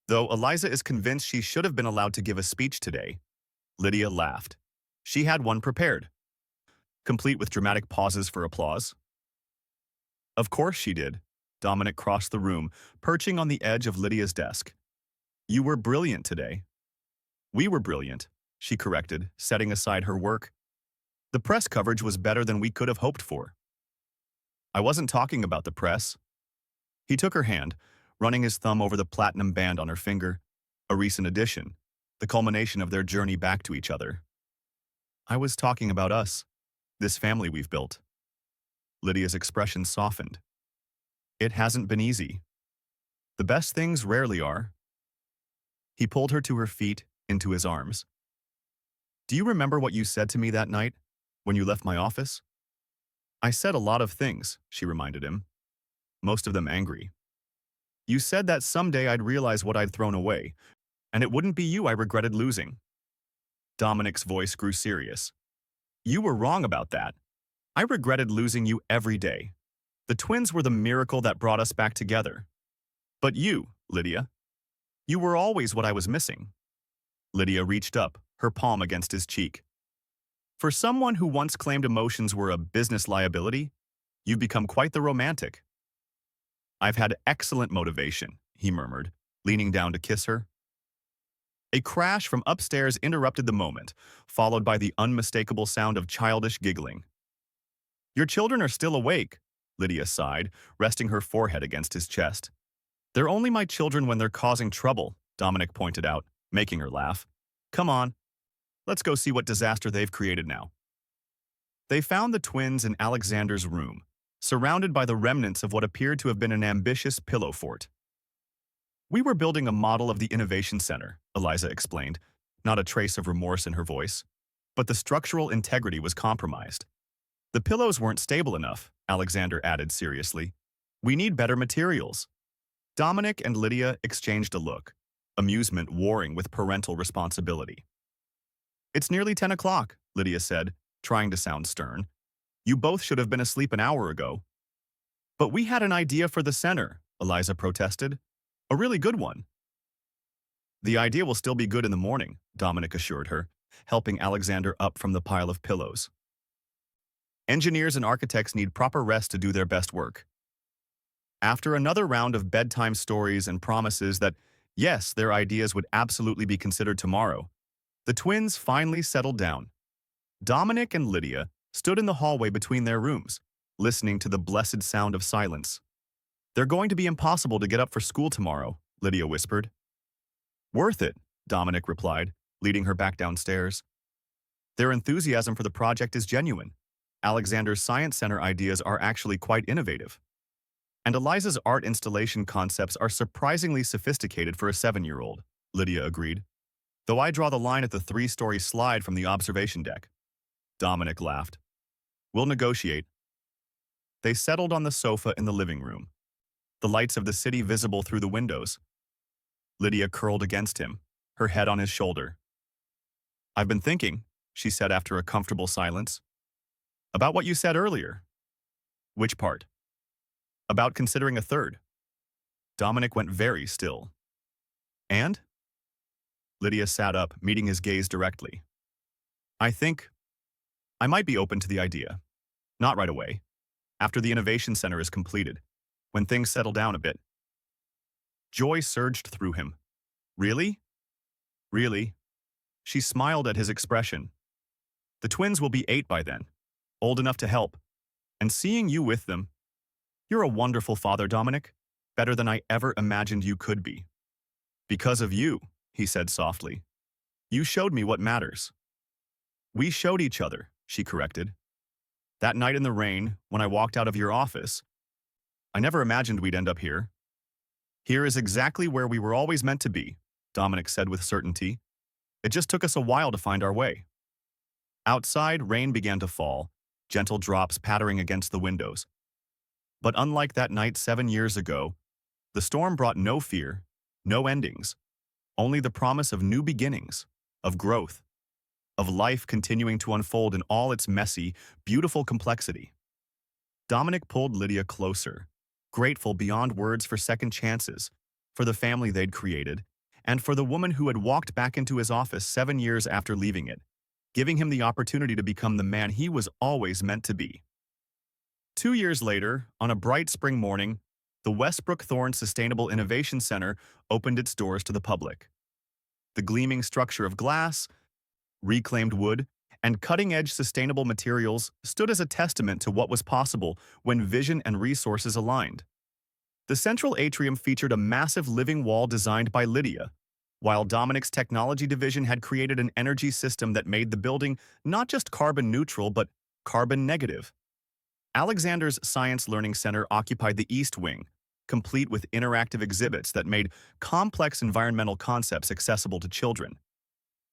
Though Eliza is convinced she should have been allowed to give a speech today. Lydia laughed. She had one prepared, complete with dramatic pauses for applause. Of course she did. Dominic crossed the room, perching on the edge of Lydia's desk. You were brilliant today. We were brilliant, she corrected, setting aside her work. The press coverage was better than we could have hoped for. I wasn't talking about the press. He took her hand, running his thumb over the platinum band on her finger, a recent addition, the culmination of their journey back to each other. I was talking about us, this family we've built. Lydia's expression softened. It hasn't been easy. The best things rarely are. He pulled her to her feet, into his arms. Do you remember what you said to me that night, when you left my office? I said a lot of things, she reminded him. Most of them angry. You said that someday I'd realize what I'd thrown away, and it wouldn't be you I regretted losing. Dominic's voice grew serious. You were wrong about that. I regretted losing you every day. The twins were the miracle that brought us back together. But you, Lydia, you were always what I was missing. Lydia reached up, her palm against his cheek. For someone who once claimed emotions were a business liability, you've become quite the romantic. I've had excellent motivation, he murmured, leaning down to kiss her. A crash from upstairs interrupted the moment, followed by the unmistakable sound of childish giggling. Your children are still awake, Lydia sighed, resting her forehead against his chest. They're only my children when they're causing trouble, Dominic pointed out, making her laugh. Come on, let's go see what disaster they've created now. They found the twins in Alexander's room, surrounded by the remnants of what appeared to have been an ambitious pillow fort. We were building a model of the Innovation Center, Eliza explained, not a trace of remorse in her voice. But the structural integrity was compromised. The pillows weren't stable enough, Alexander added seriously. We need better materials. Dominic and Lydia exchanged a look, amusement warring with parental responsibility. It's nearly 10 o'clock, Lydia said, trying to sound stern. You both should have been asleep an hour ago. But we had an idea for the center, Eliza protested. A really good one. The idea will still be good in the morning, Dominic assured her, helping Alexander up from the pile of pillows. Engineers and architects need proper rest to do their best work. After another round of bedtime stories and promises that, yes, their ideas would absolutely be considered tomorrow, the twins finally settled down. Dominic and Lydia stood in the hallway between their rooms, listening to the blessed sound of silence. They're going to be impossible to get up for school tomorrow, Lydia whispered. Worth it, Dominic replied, leading her back downstairs. Their enthusiasm for the project is genuine. Alexander's Science Center ideas are actually quite innovative. And Eliza's art installation concepts are surprisingly sophisticated for a 7-year-old, Lydia agreed. Though I draw the line at the 3-story slide from the observation deck. Dominic laughed. We'll negotiate. They settled on the sofa in the living room, the lights of the city visible through the windows. Lydia curled against him, her head on his shoulder. I've been thinking, she said after a comfortable silence, about what you said earlier. Which part? About considering a third. Dominic went very still. And? Lydia sat up, meeting his gaze directly. I think I might be open to the idea. Not right away. After the Innovation Center is completed. When things settle down a bit. Joy surged through him. Really? Really? She smiled at his expression. The twins will be 8 by then, old enough to help. And seeing you with them, you're a wonderful father, Dominic, better than I ever imagined you could be. Because of you, he said softly. You showed me what matters. We showed each other, she corrected. That night in the rain, when I walked out of your office, I never imagined we'd end up here. Here is exactly where we were always meant to be, Dominic said with certainty. It just took us a while to find our way. Outside, rain began to fall, gentle drops pattering against the windows. But unlike that night 7 years ago, the storm brought no fear, no endings, only the promise of new beginnings, of growth, of life continuing to unfold in all its messy, beautiful complexity. Dominic pulled Lydia closer, grateful beyond words for second chances, for the family they'd created, and for the woman who had walked back into his office 7 years after leaving it, giving him the opportunity to become the man he was always meant to be. 2 years later, on a bright spring morning, the Westbrook Thorne Sustainable Innovation Center opened its doors to the public. The gleaming structure of glass, reclaimed wood, and cutting-edge sustainable materials stood as a testament to what was possible when vision and resources aligned. The central atrium featured a massive living wall designed by Lydia, while Dominic's technology division had created an energy system that made the building not just carbon neutral but carbon negative. Alexander's Science Learning Center occupied the East Wing, complete with interactive exhibits that made complex environmental concepts accessible to children.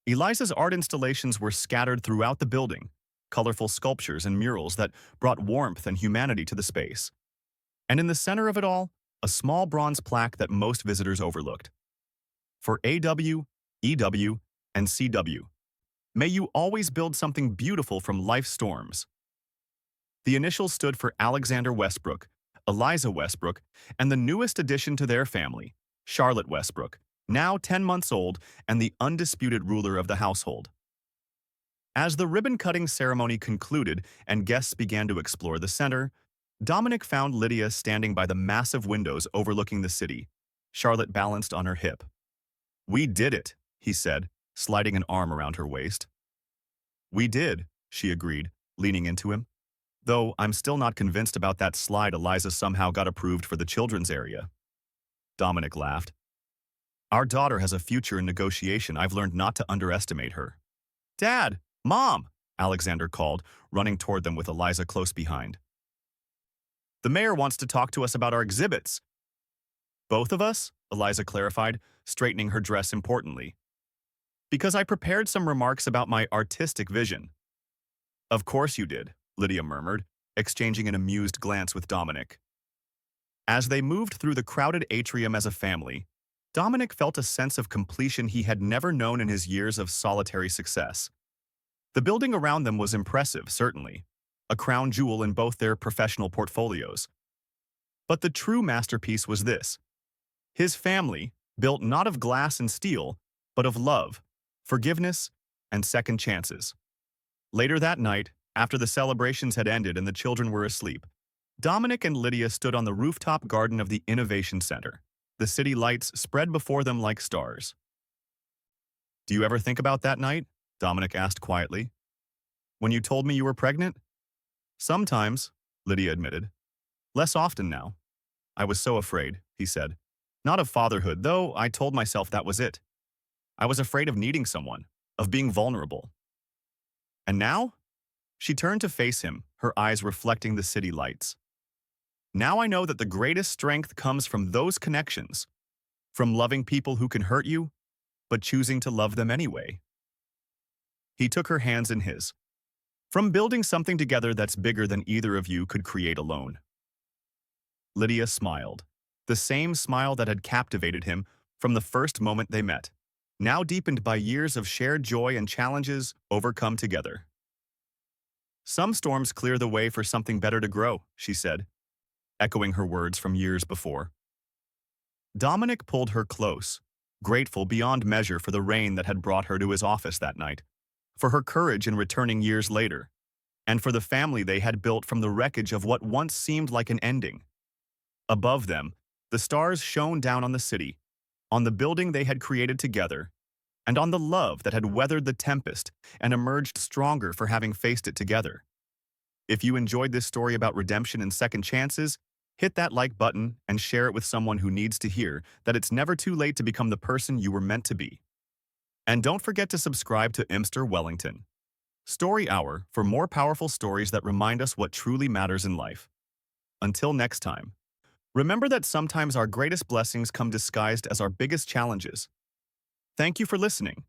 Eliza's art installations were scattered throughout the building, colorful sculptures and murals that brought warmth and humanity to the space. And in the center of it all, a small bronze plaque that most visitors overlooked. For AW, EW, and CW, may you always build something beautiful from life's storms. The initials stood for Alexander Westbrook, Eliza Westbrook, and the newest addition to their family, Charlotte Westbrook, now 10 months old and the undisputed ruler of the household. As the ribbon-cutting ceremony concluded and guests began to explore the center, Dominic found Lydia standing by the massive windows overlooking the city, Charlotte balanced on her hip. We did it, he said, sliding an arm around her waist. We did, she agreed, leaning into him. Though I'm still not convinced about that slide Eliza somehow got approved for the children's area. Dominic laughed. Our daughter has a future in negotiation. I've learned not to underestimate her. Dad! Mom! Alexander called, running toward them with Eliza close behind. The mayor wants to talk to us about our exhibits. Both of us? Eliza clarified, straightening her dress importantly. Because I prepared some remarks about my artistic vision. Of course you did, Lydia murmured, exchanging an amused glance with Dominic. As they moved through the crowded atrium as a family, Dominic felt a sense of completion he had never known in his years of solitary success. The building around them was impressive, certainly, a crown jewel in both their professional portfolios. But the true masterpiece was this: his family, built not of glass and steel, but of love, forgiveness, and second chances. Later that night, after the celebrations had ended and the children were asleep, Dominic and Lydia stood on the rooftop garden of the Innovation Center, the city lights spread before them like stars. Do you ever think about that night? Dominic asked quietly. When you told me you were pregnant? Sometimes, Lydia admitted. Less often now. I was so afraid, he said. Not of fatherhood, though I told myself that was it. I was afraid of needing someone, of being vulnerable. And now? She turned to face him, her eyes reflecting the city lights. Now I know that the greatest strength comes from those connections, from loving people who can hurt you, but choosing to love them anyway. He took her hands in his. From building something together that's bigger than either of you could create alone. Lydia smiled, the same smile that had captivated him from the first moment they met, now deepened by years of shared joy and challenges overcome together. Some storms clear the way for something better to grow, she said, echoing her words from years before. Dominic pulled her close, grateful beyond measure for the rain that had brought her to his office that night, for her courage in returning years later, and for the family they had built from the wreckage of what once seemed like an ending. Above them, the stars shone down on the city, on the building they had created together, and on the love that had weathered the tempest and emerged stronger for having faced it together. If you enjoyed this story about redemption and second chances, hit that like button and share it with someone who needs to hear that it's never too late to become the person you were meant to be. And don't forget to subscribe to MR Wellington Story Hour for more powerful stories that remind us what truly matters in life. Until next time, remember that sometimes our greatest blessings come disguised as our biggest challenges. Thank you for listening.